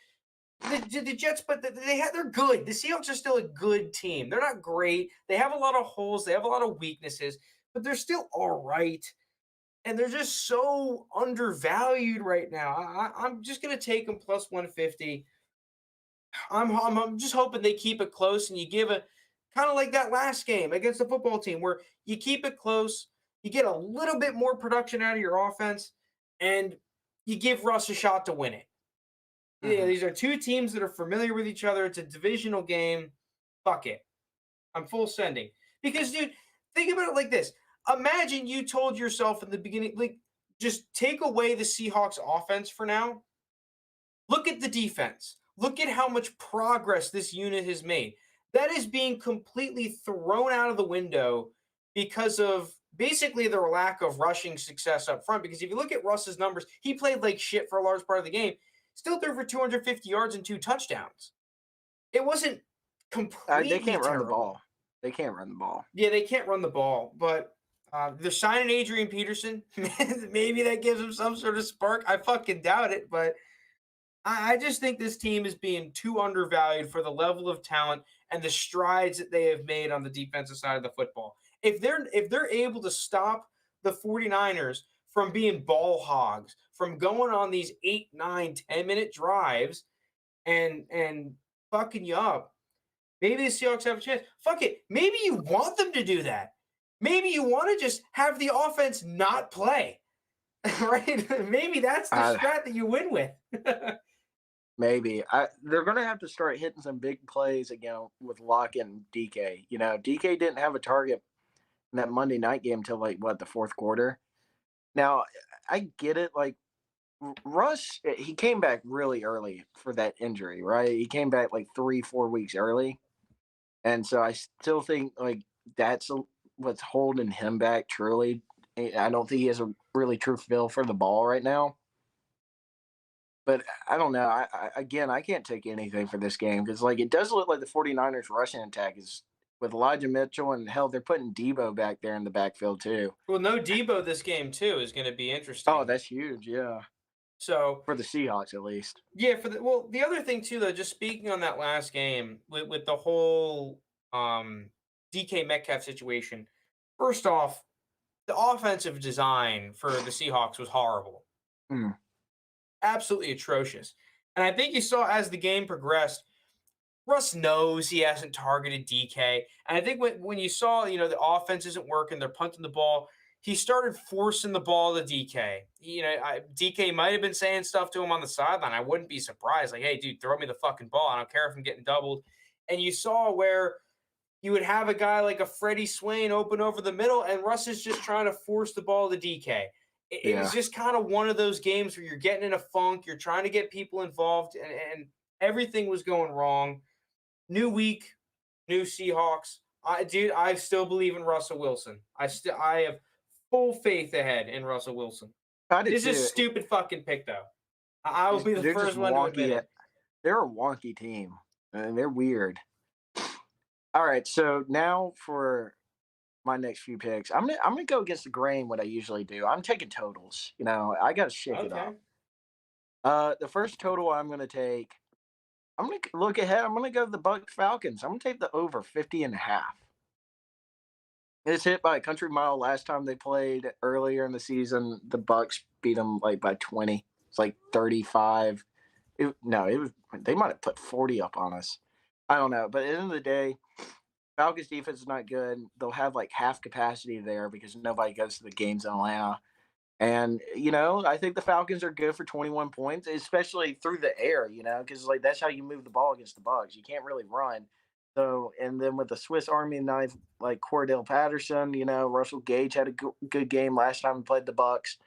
[SPEAKER 1] the Jets, but they're good. The Seahawks are still a good team. They're not great. They have a lot of holes. They have a lot of weaknesses, but they're still all right. And they're just so undervalued right now. I'm just gonna take them plus 150. I'm just hoping they keep it close and you give a kind of like that last game against the football team where you keep it close, you get a little bit more production out of your offense, and you give Russ a shot to win it. Yeah,
[SPEAKER 2] Mhm.
[SPEAKER 1] these are two teams that are familiar with each other. It's a divisional game. Fuck it. I'm full sending. Because, dude, think about it like this. Imagine you told yourself in the beginning, like, just take away the Seahawks offense for now. Look at the defense. Look at how much progress this unit has made. That is being completely thrown out of the window because of basically their lack of rushing success up front. Because if you look at Russ's numbers, he played like shit for a large part of the game. Still threw for 250 yards and 2 touchdowns. It wasn't
[SPEAKER 2] They
[SPEAKER 1] completely
[SPEAKER 2] can't run the
[SPEAKER 1] terrible.
[SPEAKER 2] ball. They can't run the ball.
[SPEAKER 1] Yeah, they can't run the ball, but they're signing Adrian Peterson. Maybe that gives them some sort of spark. I fucking doubt it, but I just think this team is being too undervalued for the level of talent and the strides that they have made on the defensive side of the football. If they're able to stop the 49ers from being ball hogs, from going on these 8, 9, 10 minute drives and fucking you up, maybe the Seahawks have a chance. Fuck it. Maybe you want them to do that. Maybe you want to just have the offense not play. Right? Maybe that's the
[SPEAKER 2] I
[SPEAKER 1] strat that you win with.
[SPEAKER 2] Maybe they're going to have to start hitting some big plays again with Locke and DK. You know, DK didn't have a target in that Monday night game until like what the fourth quarter. Now, I get it. Like Russ, he came back really early for that injury, right? He came back like 3, 4 weeks early, and so I still think like that's what's holding him back. Truly, I don't think he has a really true feel for the ball right now. But I don't know. Again, I can't take anything for this game because like it does look like the 49ers rushing attack is with Elijah Mitchell, and hell, they're putting Debo back there in the backfield too.
[SPEAKER 1] Well, no Debo this game too is going to be
[SPEAKER 2] Oh,
[SPEAKER 1] interesting.
[SPEAKER 2] that's huge. Yeah,
[SPEAKER 1] So
[SPEAKER 2] for the Seahawks at least.
[SPEAKER 1] yeah, the other thing too though, just speaking on that last game with the whole DK Metcalf situation. First off, the offensive design for the Seahawks was horrible,
[SPEAKER 2] Mm,
[SPEAKER 1] absolutely atrocious. And I think you saw as the game progressed, Russ knows he hasn't targeted DK. And I think when you saw, the offense isn't working, they're punting the ball, he started forcing the ball to DK. DK might have been saying stuff to him on the sideline. I wouldn't be surprised. Like, hey, dude, throw me the fucking ball. I don't care if I'm getting doubled. And you saw where you would have a guy like a Freddie Swain open over the middle, and Russ is just trying to force the ball to DK. It was
[SPEAKER 2] yeah.
[SPEAKER 1] just kind of one of those games where you're getting in a funk, you're trying to get people involved, and everything was going wrong. New week, new Seahawks. I still believe in Russell Wilson. I have full faith ahead in Russell Wilson.
[SPEAKER 2] I did
[SPEAKER 1] This is a
[SPEAKER 2] too.
[SPEAKER 1] stupid fucking pick though. I will be the
[SPEAKER 2] They're just
[SPEAKER 1] first one to admit
[SPEAKER 2] wonky.
[SPEAKER 1] it.
[SPEAKER 2] They're a wonky team, and they're weird. All right, so now for my next few picks, I'm gonna go against the grain. What I usually do, I'm taking totals. I got to shake it
[SPEAKER 1] Okay.
[SPEAKER 2] up. The first total I'm gonna take, I'm gonna look ahead. I'm gonna go to the Buck Falcons. I'm gonna take the over 50.5. It's hit by a country mile last time they played earlier in the season. The Bucks beat them like by 20. It's like 35. No, it was they might have put 40 up on us. I don't know, but at the end of the day, Falcons defense is not good. They'll have like half capacity there because nobody goes to the games in Atlanta. And I think the Falcons are good for 21 points, especially through the air. Because like that's how you move the ball against the Bucks. You can't really run. So, and then with the Swiss Army knife like Cordell Patterson, Russell Gage had a good game last time he played the Bucks.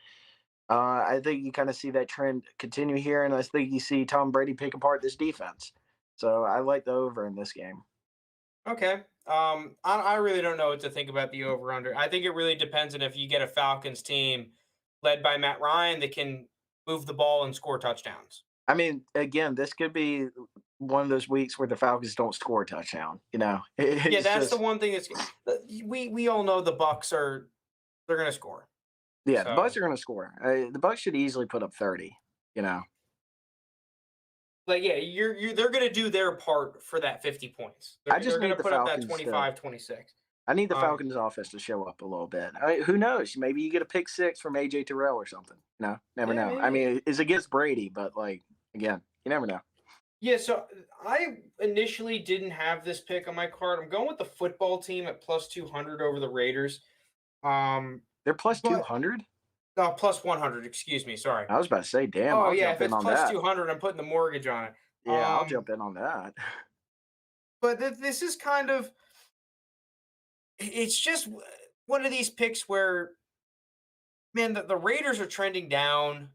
[SPEAKER 2] I think you kind of see that trend continue here, and I think you see Tom Brady pick apart this defense. So I like the over in this game.
[SPEAKER 1] Okay. I really don't know what to think about the over under. I think it really depends on if you get a Falcons team led by Matt Ryan that can move the ball and score touchdowns.
[SPEAKER 2] I mean, again, this could be one of those weeks where the Falcons don't score a touchdown.
[SPEAKER 1] Yeah,
[SPEAKER 2] It's
[SPEAKER 1] that's the
[SPEAKER 2] just
[SPEAKER 1] one thing we all know the Bucks they're gonna score.
[SPEAKER 2] yeah, the Bucks
[SPEAKER 1] So
[SPEAKER 2] are going to score. The Bucks should easily put up 30. You know,
[SPEAKER 1] like yeah, you're they're gonna do their part for that 50 points.
[SPEAKER 2] I
[SPEAKER 1] They're
[SPEAKER 2] just
[SPEAKER 1] gonna
[SPEAKER 2] need the
[SPEAKER 1] put up that
[SPEAKER 2] Falcons to.
[SPEAKER 1] 25-26.
[SPEAKER 2] I need the
[SPEAKER 1] Um
[SPEAKER 2] Falcons offense to show up a little bit. Who knows? Maybe you get a pick six from AJ Terrell or something. Never
[SPEAKER 1] yeah,
[SPEAKER 2] know. I
[SPEAKER 1] maybe.
[SPEAKER 2] mean, it's against Brady, but like again, you never know.
[SPEAKER 1] Yeah, so I initially didn't have this pick on my card. I'm going with the football team at plus 200 over the Raiders. Um,
[SPEAKER 2] They're plus
[SPEAKER 1] but
[SPEAKER 2] 200.
[SPEAKER 1] plus 100, excuse me, sorry.
[SPEAKER 2] I was about to say, damn,
[SPEAKER 1] Oh
[SPEAKER 2] I'll
[SPEAKER 1] yeah,
[SPEAKER 2] jump
[SPEAKER 1] if
[SPEAKER 2] in
[SPEAKER 1] it's
[SPEAKER 2] on
[SPEAKER 1] plus
[SPEAKER 2] that.
[SPEAKER 1] 200, I'm putting the mortgage on it.
[SPEAKER 2] Yeah, I'll jump in on that.
[SPEAKER 1] But this is kind of it's just one of these picks where man, the Raiders are trending down.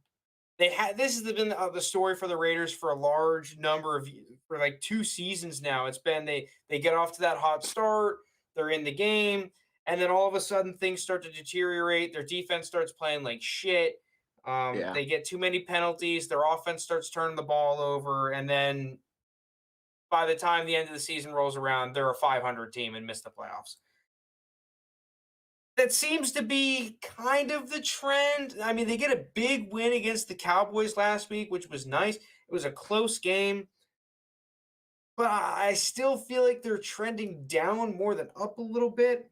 [SPEAKER 1] They had this has been the story for the Raiders for a large number of for like 2 seasons now. It's been they get off to that hot start, they're in the game, and then all of a sudden things start to deteriorate. Their defense starts playing like shit.
[SPEAKER 2] Yeah,
[SPEAKER 1] They get too many penalties. Their offense starts turning the ball over, and then by the time the end of the season rolls around, they're a 500 team and miss the playoffs. That seems to be kind of the trend. I mean, they get a big win against the Cowboys last week, which was nice. It was a close game, but I still feel like they're trending down more than up a little bit.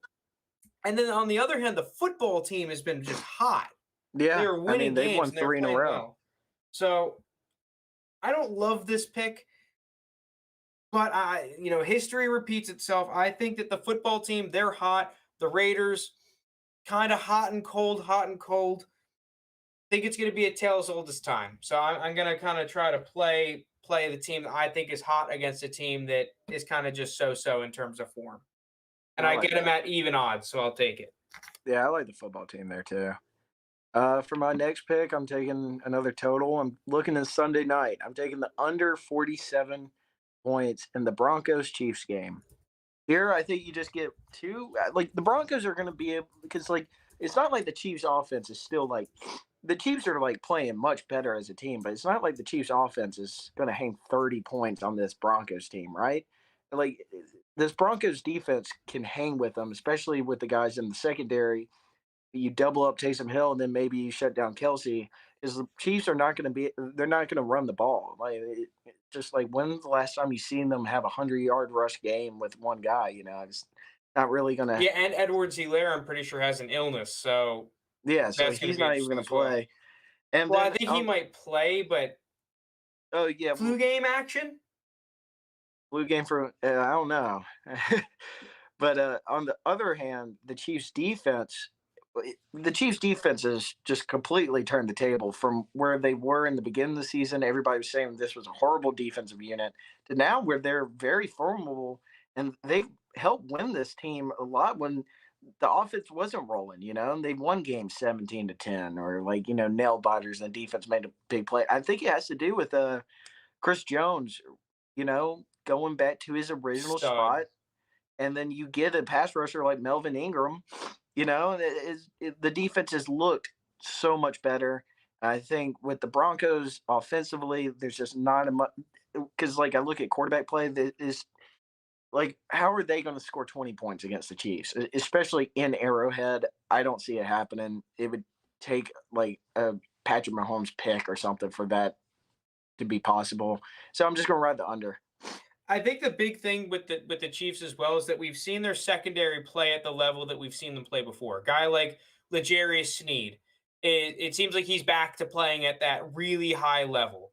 [SPEAKER 1] And then on the other hand, the football team has been just hot.
[SPEAKER 2] yeah.
[SPEAKER 1] They're
[SPEAKER 2] I mean,
[SPEAKER 1] winning
[SPEAKER 2] they've
[SPEAKER 1] games
[SPEAKER 2] won
[SPEAKER 1] and they're
[SPEAKER 2] three in a
[SPEAKER 1] playing
[SPEAKER 2] row.
[SPEAKER 1] well. So I don't love this pick, but history repeats itself. I think that the football team, they're hot. The Raiders, kind of hot and cold, hot and cold. Think it's going to be a tale as old as time. So I'm going to kind of try to play the team that I think is hot against a team that is kind of just so in terms of form, and
[SPEAKER 2] I
[SPEAKER 1] I
[SPEAKER 2] like
[SPEAKER 1] get them
[SPEAKER 2] that.
[SPEAKER 1] at even odds, so I'll take it.
[SPEAKER 2] Yeah, I like the football team there too. For my next pick, I'm taking another total. I'm looking at Sunday night. I'm taking the under 47 points in the Broncos Chiefs game. Here, I think you just get two. Like the Broncos are going to be able because like it's not like the Chiefs' offense is still like the Chiefs are like playing much better as a team, but it's not like the Chiefs' offense is going to hang 30 points on this Broncos team, right? Like this Broncos defense can hang with them, especially with the guys in the secondary. You double up Taysom Hill, and then maybe you shut down Kelsey. Is the Chiefs are not going to be? They're not going to run the ball. Like just like when's the last time you seen them have a 100-yard rush game with one guy? It's not really going to.
[SPEAKER 1] Yeah, and Edwards-Helaire, I'm pretty sure, has an illness, so
[SPEAKER 2] Yeah, so
[SPEAKER 1] that's going to
[SPEAKER 2] he's
[SPEAKER 1] be
[SPEAKER 2] not even
[SPEAKER 1] interesting
[SPEAKER 2] going to
[SPEAKER 1] as well.
[SPEAKER 2] play. And
[SPEAKER 1] Well, I
[SPEAKER 2] then
[SPEAKER 1] think he might play, but
[SPEAKER 2] oh yeah,
[SPEAKER 1] flu game action?
[SPEAKER 2] blue game for I don't know. But on the other hand, the Chiefs defense has just completely turned the table from where they were in the beginning of the season. Everybody was saying this was a horrible defensive unit to now where they're very formidable and they've helped win this team a lot when the offense wasn't rolling, and they won games 17-10 or like, nail biters and the defense made a big play. I think it has to do with Chris Jones, going back to his original
[SPEAKER 1] Stud.
[SPEAKER 2] spot and then you get a pass rusher like Melvin Ingram, the defense has looked so much better. I think with the Broncos offensively, there's just not a much because like I look at quarterback play that is like how are they going to score 20 points against the Chiefs, especially in Arrowhead? I don't see it happening. It would take like a Patrick Mahomes pick or something for that to be possible. So I'm just going to ride the under.
[SPEAKER 1] I think the big thing with the Chiefs as well is that we've seen their secondary play at the level that we've seen them play before. A guy like L'Jarius Sneed, it seems like he's back to playing at that really high level.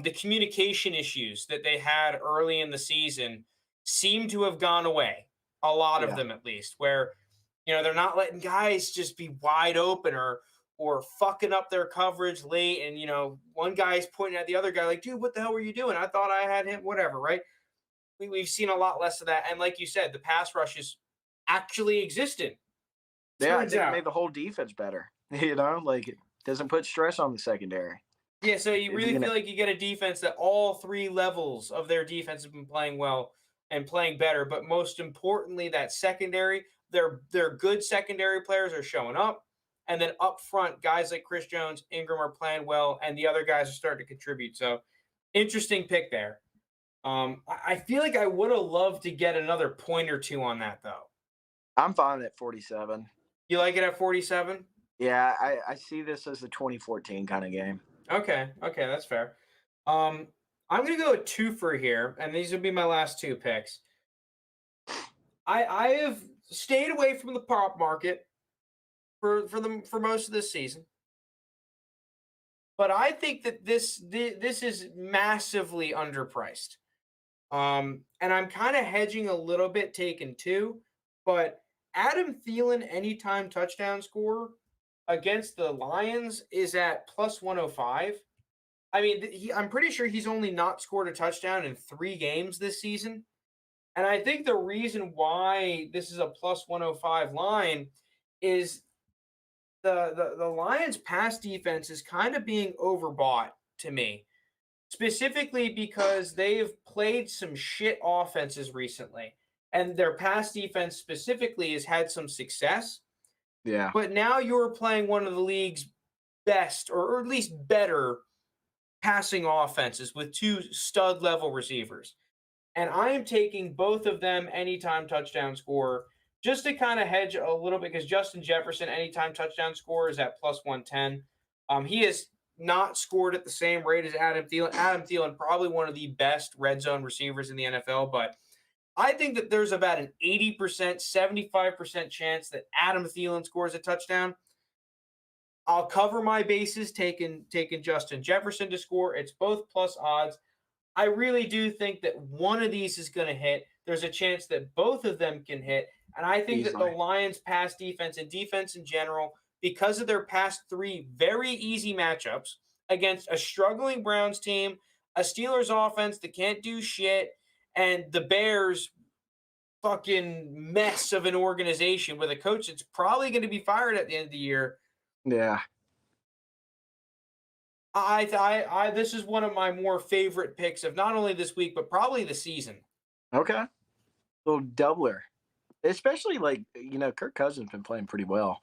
[SPEAKER 1] The communication issues that they had early in the season seem to have gone away. A lot of
[SPEAKER 2] Yeah.
[SPEAKER 1] them, at least, where they're not letting guys just be wide open or fucking up their coverage late, and one guy's pointing at the other guy like, "Dude, what the hell were you doing? I thought I had him." Whatever, right? We've seen a lot less of that. And like you said, the pass rush is actually existent.
[SPEAKER 2] Yeah, I
[SPEAKER 1] Turns
[SPEAKER 2] think it
[SPEAKER 1] out.
[SPEAKER 2] made the whole defense better. Like it doesn't put stress on the secondary.
[SPEAKER 1] Yeah, so you
[SPEAKER 2] If
[SPEAKER 1] really
[SPEAKER 2] you know,
[SPEAKER 1] feel like you get a defense that all three levels of their defense have been playing well and playing better. But most importantly, that secondary, their good secondary players are showing up. And then up front, guys like Chris Jones, Ingram are playing well, and the other guys are starting to contribute. So interesting pick there. I feel like I would have loved to get another point or two on that though.
[SPEAKER 2] I'm fine at 47.
[SPEAKER 1] You like it at 47?
[SPEAKER 2] Yeah, I see this as a 2014 kind of game.
[SPEAKER 1] Okay, okay, that's fair. Um, I'm gonna go a twofer here, and these will be my last two picks. I have stayed away from the prop market for most of this season, but I think that this is massively underpriced. And I'm kind of hedging a little bit, taking two, but Adam Thielen anytime touchdown score against the Lions is at plus 105. I mean, I'm pretty sure he's only not scored a touchdown in 3 games this season. And I think the reason why this is a plus 105 line is the Lions pass defense is kind of being overbought to me, specifically because they've played some shit offenses recently. And their pass defense specifically has had some success.
[SPEAKER 2] Yeah.
[SPEAKER 1] But now you're playing one of the league's best, or at least better, passing offenses with two stud level receivers. And I am taking both of them anytime touchdown score just to kind of hedge a little bit because Justin Jefferson, anytime touchdown score, is at plus 110. He has not scored at the same rate as Adam Thielen. Adam Thielen, probably one of the best red zone receivers in the NFL, but I think that there's about an 80%, 75% chance that Adam Thielen scores a touchdown. I'll cover my bases taking Justin Jefferson to score. It's both plus odds. I really do think that one of these is going to hit. There's a chance that both of them can hit. And I think that the
[SPEAKER 2] Easily.
[SPEAKER 1] Lions' pass defense and defense in general, because of their past 3 very easy matchups against a struggling Browns team, a Steelers offense that can't do shit, and the Bears fucking mess of an organization with a coach that's probably going to be fired at the end of the year.
[SPEAKER 2] Yeah.
[SPEAKER 1] This is one of my more favorite picks of not only this week but probably the season.
[SPEAKER 2] Okay, little doubler, especially like Kirk Cousins been playing pretty well.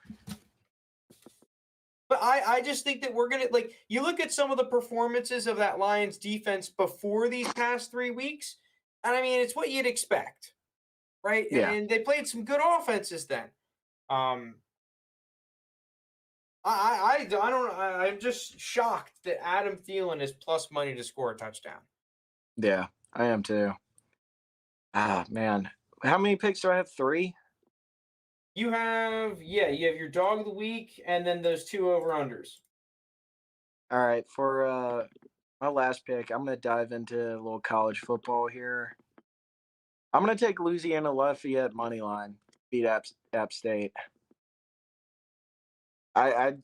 [SPEAKER 1] But I just think that we're gonna like you look at some of the performances of that Lions defense before these past 3 weeks, and I mean it's what you'd expect, right?
[SPEAKER 2] Yeah,
[SPEAKER 1] And they played some good offenses then. Um, I don't I'm just shocked that Adam Thielen is plus money to score a touchdown.
[SPEAKER 2] yeah, I am too. Ah, man, how many picks do I have? 3.
[SPEAKER 1] You have your dog of the week and then those two over unders.
[SPEAKER 2] All right, for my last pick, I'm gonna dive into a little college football here. I'm gonna take Louisiana Lafayette money line, beat App State. I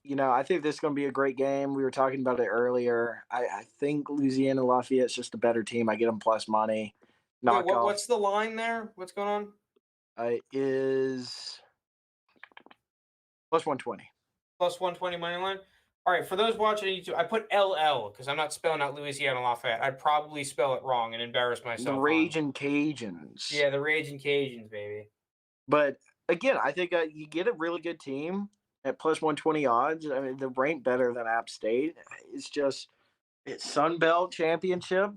[SPEAKER 2] I think this is gonna be a great game. We were talking about it earlier. I think Louisiana Lafayette's just a better team. I get them plus money.
[SPEAKER 1] Wait,
[SPEAKER 2] Knock off
[SPEAKER 1] what's the line there? What's going on?
[SPEAKER 2] is plus 120.
[SPEAKER 1] Plus 120 money line. All right, for those watching YouTube, I put LL because I'm not spelling out Louisiana Lafayette. I'd probably spell it wrong and embarrass
[SPEAKER 2] The
[SPEAKER 1] myself on.
[SPEAKER 2] Raging Cajuns.
[SPEAKER 1] Yeah, the Raging Cajuns, baby.
[SPEAKER 2] But again, I think you get a really good team at plus 120 odds. I mean, they're ranked better than App State. It's just it's Sun Belt championship.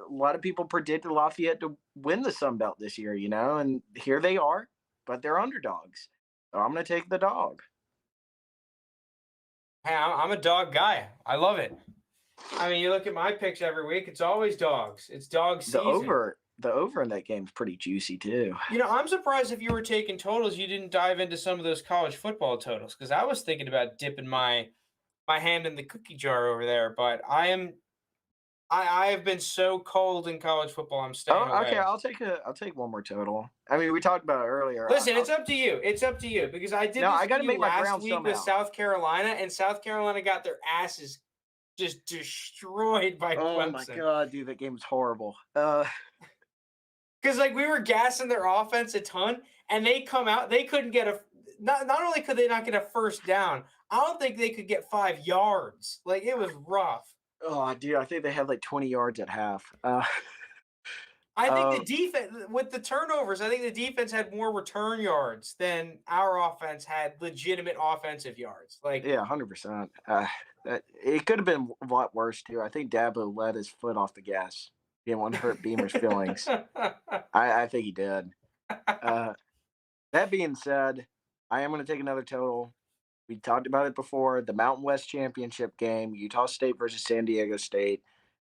[SPEAKER 2] A lot of people predicted Lafayette to win the Sun Belt this year, and here they are, but they're underdogs. So I'm going to take the dog.
[SPEAKER 1] Hey, I'm a dog guy. I love it. I mean, you look at my picks every week, it's always dogs. It's dog
[SPEAKER 2] The
[SPEAKER 1] season.
[SPEAKER 2] over, the over in that game is pretty juicy too.
[SPEAKER 1] I'm surprised if you were taking totals, you didn't dive into some of those college football totals because I was thinking about dipping my hand in the cookie jar over there. But I have been so cold in college football. I'm staying
[SPEAKER 2] Oh, okay.
[SPEAKER 1] away.
[SPEAKER 2] I'll take one more total. I mean, we talked about it earlier.
[SPEAKER 1] Listen, it's up to you. It's up to you because I did
[SPEAKER 2] No,
[SPEAKER 1] this
[SPEAKER 2] I
[SPEAKER 1] for
[SPEAKER 2] got to
[SPEAKER 1] you
[SPEAKER 2] make my
[SPEAKER 1] last
[SPEAKER 2] ground
[SPEAKER 1] week with
[SPEAKER 2] somehow.
[SPEAKER 1] South Carolina, and South Carolina got their asses just destroyed by
[SPEAKER 2] Oh my
[SPEAKER 1] Clemson.
[SPEAKER 2] god, dude, that game was horrible.
[SPEAKER 1] Because like we were gassing their offense a ton, and they come out, they couldn't get a. Not only could they not get a first down, I don't think they could get 5 yards. Like it was rough.
[SPEAKER 2] Oh, dude, I think they had like 20 yards at half.
[SPEAKER 1] I think
[SPEAKER 2] Uh,
[SPEAKER 1] the defense with the turnovers, I think the defense had more return yards than our offense had legitimate offensive yards. Like
[SPEAKER 2] yeah, 100%. It could have been a lot worse too. I think Dabo let his foot off the gas. He didn't want to hurt Beamer's feelings. I think he did. Uh, that being said, I am going to take another total. We talked about it before. The Mountain West Championship game, Utah State versus San Diego State,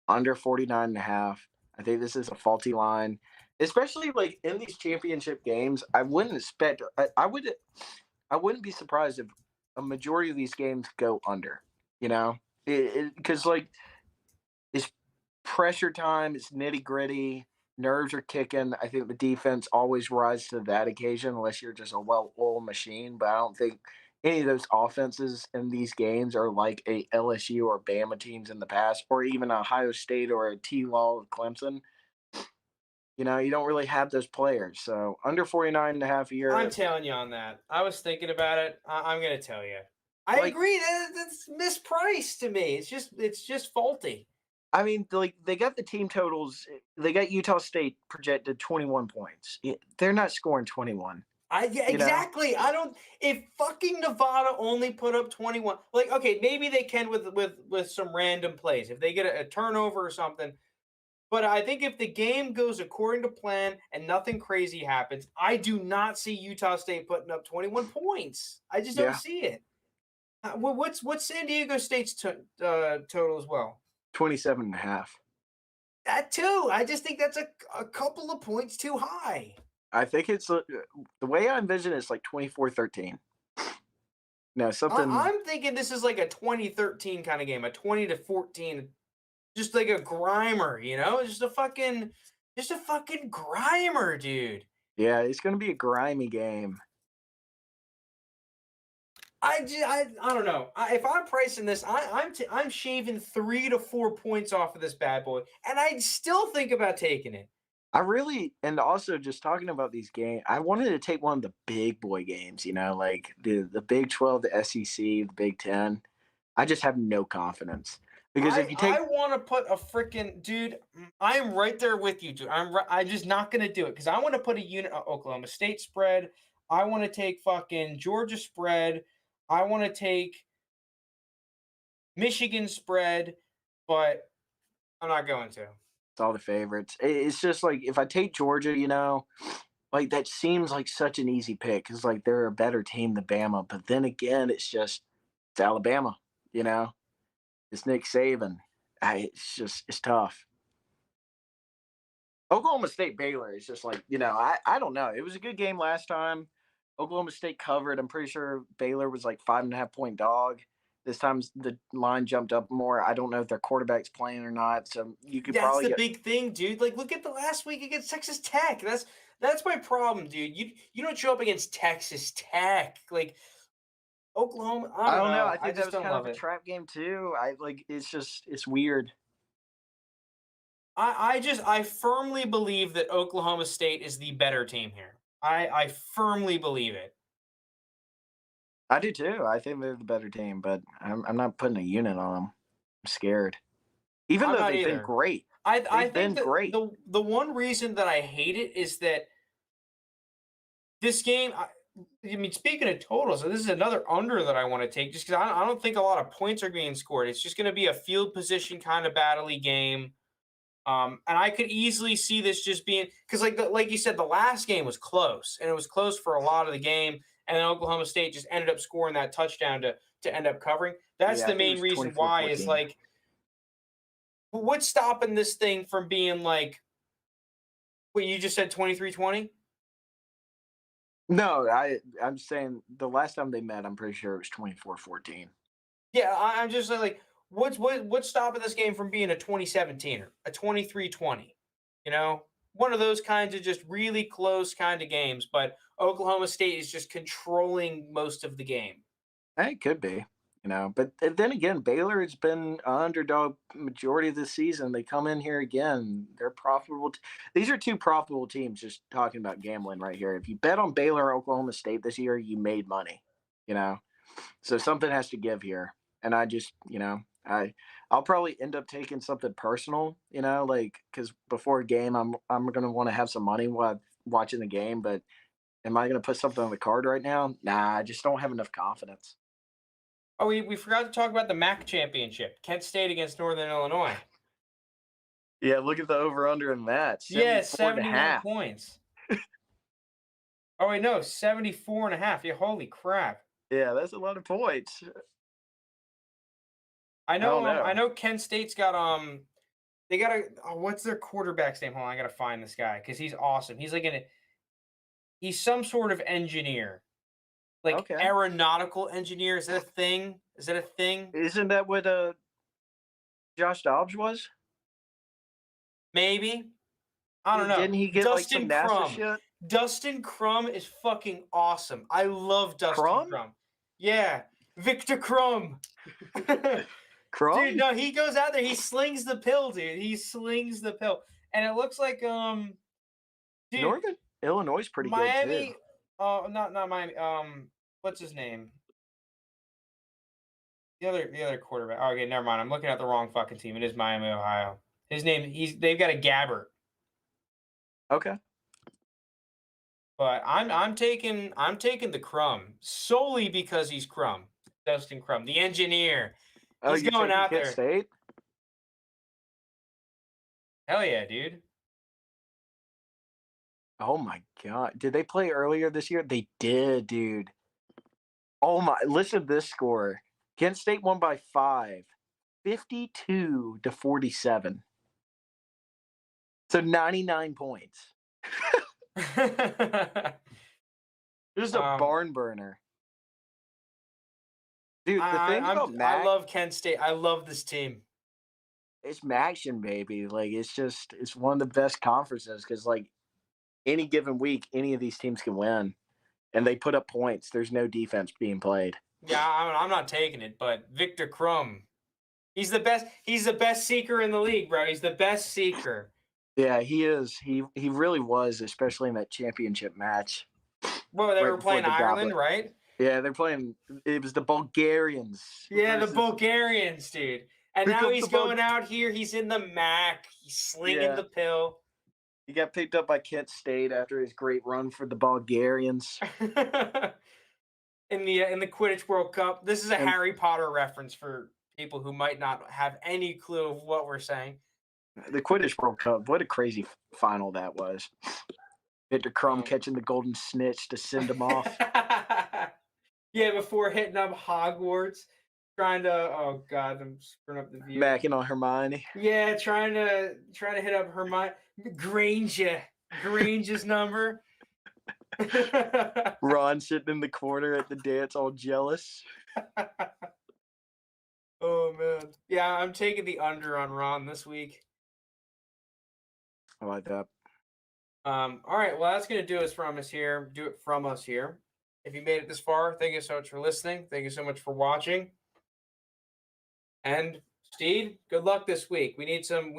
[SPEAKER 2] under 49.5. I think this is a faulty line, especially like in these championship games. I wouldn't expect. I wouldn't be surprised if a majority of these games go under. Because like it's pressure time, it's nitty gritty, nerves are kicking. I think the defense always rises to that occasion, unless you're just a well-oiled machine. But I don't think any of those offenses in these games are like a LSU or Bama teams in the past, or even Ohio State or a T-Law or Clemson. You don't really have those players. So under 49 and a half a
[SPEAKER 1] I'm
[SPEAKER 2] year,
[SPEAKER 1] telling you on that. I was thinking about it. I'm going to tell you. I
[SPEAKER 2] like
[SPEAKER 1] agree that that's mispriced to me. It's just faulty.
[SPEAKER 2] I mean, like they got the team totals. They got Utah State projected 21 points. They're not scoring 21.
[SPEAKER 1] Yeah,
[SPEAKER 2] You know?
[SPEAKER 1] exactly. I don't. If fucking Nevada only put up 21, like okay, maybe they can with some random plays if they get a turnover or something. But I think if the game goes according to plan and nothing crazy happens, I do not see Utah State putting up 21 points. I just don't
[SPEAKER 2] Yeah,
[SPEAKER 1] see it. What's San Diego State's total as well?
[SPEAKER 2] 27 and a half.
[SPEAKER 1] That too. I just think that's a couple of points too high.
[SPEAKER 2] I think it's the way I envision it is like 24-13. No, something.
[SPEAKER 1] I'm thinking this is like a 2013 kind of game, a 20-14, just like a grimer, just a fucking grimer, dude.
[SPEAKER 2] Yeah, it's going to be a grimy game.
[SPEAKER 1] I don't know. If I'm pricing this, I'm shaving 3 to 4 points off of this bad boy, and I still think about taking it.
[SPEAKER 2] I really, and also just talking about these games, I wanted to take one of the big boy games, like the Big 12, the SEC, the Big 10. I just have no confidence because if you
[SPEAKER 1] I
[SPEAKER 2] take
[SPEAKER 1] want to put a freaking dude. I am right there with you, dude. I'm just not gonna do it because I want to put a unit Oklahoma State spread. I want to take fucking Georgia spread. I want to take Michigan spread, but I'm not going to.
[SPEAKER 2] all the favorites, it's just like if I take Georgia, like that seems like such an easy pick because like they're a better team than Bama. But then again, it's Alabama, you know, it's Nick Saban. It's tough. Oklahoma State Baylor is just like, I don't know. It was a good game last time. Oklahoma State covered. I'm pretty sure Baylor was like 5.5 point dog. This time the line jumped up more. I don't know if their quarterback's playing or not. So you could
[SPEAKER 1] That's
[SPEAKER 2] probably
[SPEAKER 1] the
[SPEAKER 2] get.
[SPEAKER 1] big thing, dude. Like, look at the last week against Texas Tech. That's my problem, dude. You don't show up against Texas Tech. Like Oklahoma, I
[SPEAKER 2] I
[SPEAKER 1] don't
[SPEAKER 2] don't know.
[SPEAKER 1] know.
[SPEAKER 2] I
[SPEAKER 1] I
[SPEAKER 2] think that
[SPEAKER 1] just
[SPEAKER 2] was
[SPEAKER 1] don't
[SPEAKER 2] kind of
[SPEAKER 1] love
[SPEAKER 2] a
[SPEAKER 1] it.
[SPEAKER 2] trap game too. It's weird.
[SPEAKER 1] I firmly believe that Oklahoma State is the better team here. I firmly believe it.
[SPEAKER 2] I do too. I think they're the better team, but I'm not putting a unit on them. I'm scared. Even
[SPEAKER 1] I'm
[SPEAKER 2] though
[SPEAKER 1] not
[SPEAKER 2] they've been
[SPEAKER 1] either.
[SPEAKER 2] great.
[SPEAKER 1] I
[SPEAKER 2] They've
[SPEAKER 1] think
[SPEAKER 2] been
[SPEAKER 1] that
[SPEAKER 2] great.
[SPEAKER 1] the one reason that I hate it is that this game. I mean, speaking of totals, so this is another under that I want to take just because I don't think a lot of points are being scored. It's just going to be a field position kind of battle-y game. And I could easily see this just being because, like you said, the last game was close, and it was close for a lot of the game. And then Oklahoma State just ended up scoring that touchdown to end up covering. That's
[SPEAKER 2] Yeah, I
[SPEAKER 1] the
[SPEAKER 2] think it
[SPEAKER 1] main
[SPEAKER 2] was
[SPEAKER 1] reason
[SPEAKER 2] twenty-four
[SPEAKER 1] why is
[SPEAKER 2] fourteen.
[SPEAKER 1] like, what's stopping this thing from being like what you just said 23-20?
[SPEAKER 2] No, I'm saying the last time they met, I'm pretty sure it was 24-14.
[SPEAKER 1] Yeah, I'm just like, what's stopping this game from being a 2017 or a 23-20? You know, one of those kinds of just really close kind of games. But Oklahoma State is just controlling most of the game.
[SPEAKER 2] It could be, but then again, Baylor has been an underdog majority of the season. They come in here again. They're profitable. These are two profitable teams. Just talking about gambling right here. If you bet on Baylor or Oklahoma State this year, you made money. You know, so something has to give here. And I just, I'll probably end up taking something personal. Like because before a game, I'm gonna want to have some money while watching the game. But am I gonna put something on the card right now? Nah, I just don't have enough confidence.
[SPEAKER 1] Oh, we forgot to talk about the MAC championship. Kent State against Northern Illinois.
[SPEAKER 2] Yeah, look at the over under in that.
[SPEAKER 1] Yeah,
[SPEAKER 2] 74 and a
[SPEAKER 1] 71
[SPEAKER 2] half.
[SPEAKER 1] points. Oh wait, no, 74 and a half. Yeah, holy crap.
[SPEAKER 2] Yeah, that's a lot of points.
[SPEAKER 1] I
[SPEAKER 2] I don't
[SPEAKER 1] know
[SPEAKER 2] know.
[SPEAKER 1] I know Kent State's got they got a what's their quarterback's name? Hold on, I gotta find this guy because he's awesome. He's some sort of engineer, like
[SPEAKER 2] Okay.
[SPEAKER 1] aeronautical engineer. Is that a thing? Is that a thing?
[SPEAKER 2] Isn't that what Josh Dobbs was?
[SPEAKER 1] Maybe. I don't know.
[SPEAKER 2] Didn't he get like some
[SPEAKER 1] Dustin
[SPEAKER 2] NASA
[SPEAKER 1] Crum.
[SPEAKER 2] shit?
[SPEAKER 1] Dustin Crum is fucking awesome. I love Dustin
[SPEAKER 2] Crumb?
[SPEAKER 1] Crum. Yeah, Victor Crum. Dude,
[SPEAKER 2] Crumb?
[SPEAKER 1] no, he goes out there. He slings the pill, dude. He slings the pill, and it looks like dude,
[SPEAKER 2] Northern Illinois is pretty good too.
[SPEAKER 1] Miami. Not Miami. What's his name? The other quarterback. Oh, okay, never mind. I'm looking at the wrong fucking team. It is Miami, Ohio. His name. They've got a Gabbert,
[SPEAKER 2] Okay.
[SPEAKER 1] but I'm taking the Crumb solely because he's Crumb. Dustin Crumb, the engineer.
[SPEAKER 2] Oh,
[SPEAKER 1] He's
[SPEAKER 2] you're
[SPEAKER 1] going
[SPEAKER 2] taking
[SPEAKER 1] out
[SPEAKER 2] Kent
[SPEAKER 1] there.
[SPEAKER 2] State?
[SPEAKER 1] Hell yeah, dude.
[SPEAKER 2] Oh my god. Did they play earlier this year? They did, dude. Oh my, listen to this score. Kent State won by 5, 52-47. So 99 points. This is a
[SPEAKER 1] um,
[SPEAKER 2] barn burner. Dude, the
[SPEAKER 1] I,
[SPEAKER 2] thing
[SPEAKER 1] I'm
[SPEAKER 2] about
[SPEAKER 1] I
[SPEAKER 2] Mac,
[SPEAKER 1] love Kent State. I love this team.
[SPEAKER 2] it's Maction, baby. Like it's one of the best conferences because like any given week, any of these teams can win, and they put up points. There's no defense being played.
[SPEAKER 1] Yeah, I'm not taking it, but Victor Crumb, he's the best. He's the best seeker in the league, bro. He's the best seeker.
[SPEAKER 2] Yeah, he is. He really was, especially in that championship match
[SPEAKER 1] Well, they
[SPEAKER 2] right
[SPEAKER 1] were
[SPEAKER 2] before
[SPEAKER 1] playing
[SPEAKER 2] the
[SPEAKER 1] Ireland,
[SPEAKER 2] goblet.
[SPEAKER 1] right?
[SPEAKER 2] Yeah, they're playing. It was the Bulgarians
[SPEAKER 1] Yeah, the
[SPEAKER 2] versus.
[SPEAKER 1] Bulgarians, dude. And
[SPEAKER 2] Pick
[SPEAKER 1] now
[SPEAKER 2] up
[SPEAKER 1] he's
[SPEAKER 2] the bug.
[SPEAKER 1] going out here. He's in the MAC. He's slinging
[SPEAKER 2] Yeah,
[SPEAKER 1] the pill.
[SPEAKER 2] he got picked up by Kent State after his great run for the Bulgarians.
[SPEAKER 1] In the Quidditch World Cup. This is a
[SPEAKER 2] And
[SPEAKER 1] Harry Potter reference for people who might not have any clue of what we're saying.
[SPEAKER 2] the Quidditch World Cup, what a crazy final that was. Victor Crumb
[SPEAKER 1] Um,
[SPEAKER 2] catching the golden snitch to send him off.
[SPEAKER 1] yeah, before hitting up Hogwarts, trying to. Oh God, I'm screwing up the view.
[SPEAKER 2] Macking on Hermione.
[SPEAKER 1] Yeah, trying to hit up Hermione Grange's number.
[SPEAKER 2] Ron sitting in the corner at the dance, all jealous.
[SPEAKER 1] Oh man, yeah, I'm taking the under on Ron this week.
[SPEAKER 2] I like that.
[SPEAKER 1] All right, well, that's gonna do us from us here. Do it from us here. If you made it this far, thank you so much for listening. Thank you so much for watching. And Steed, good luck this week. We need some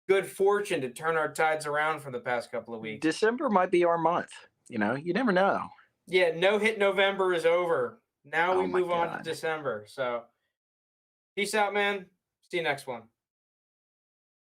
[SPEAKER 1] good fortune to turn our tides around from the past couple of weeks.
[SPEAKER 2] December might be our month. You know, you never know.
[SPEAKER 1] Yeah, no hit November is over. Now we
[SPEAKER 2] Oh my
[SPEAKER 1] move on to
[SPEAKER 2] God.
[SPEAKER 1] December. So peace out, man. See you next one.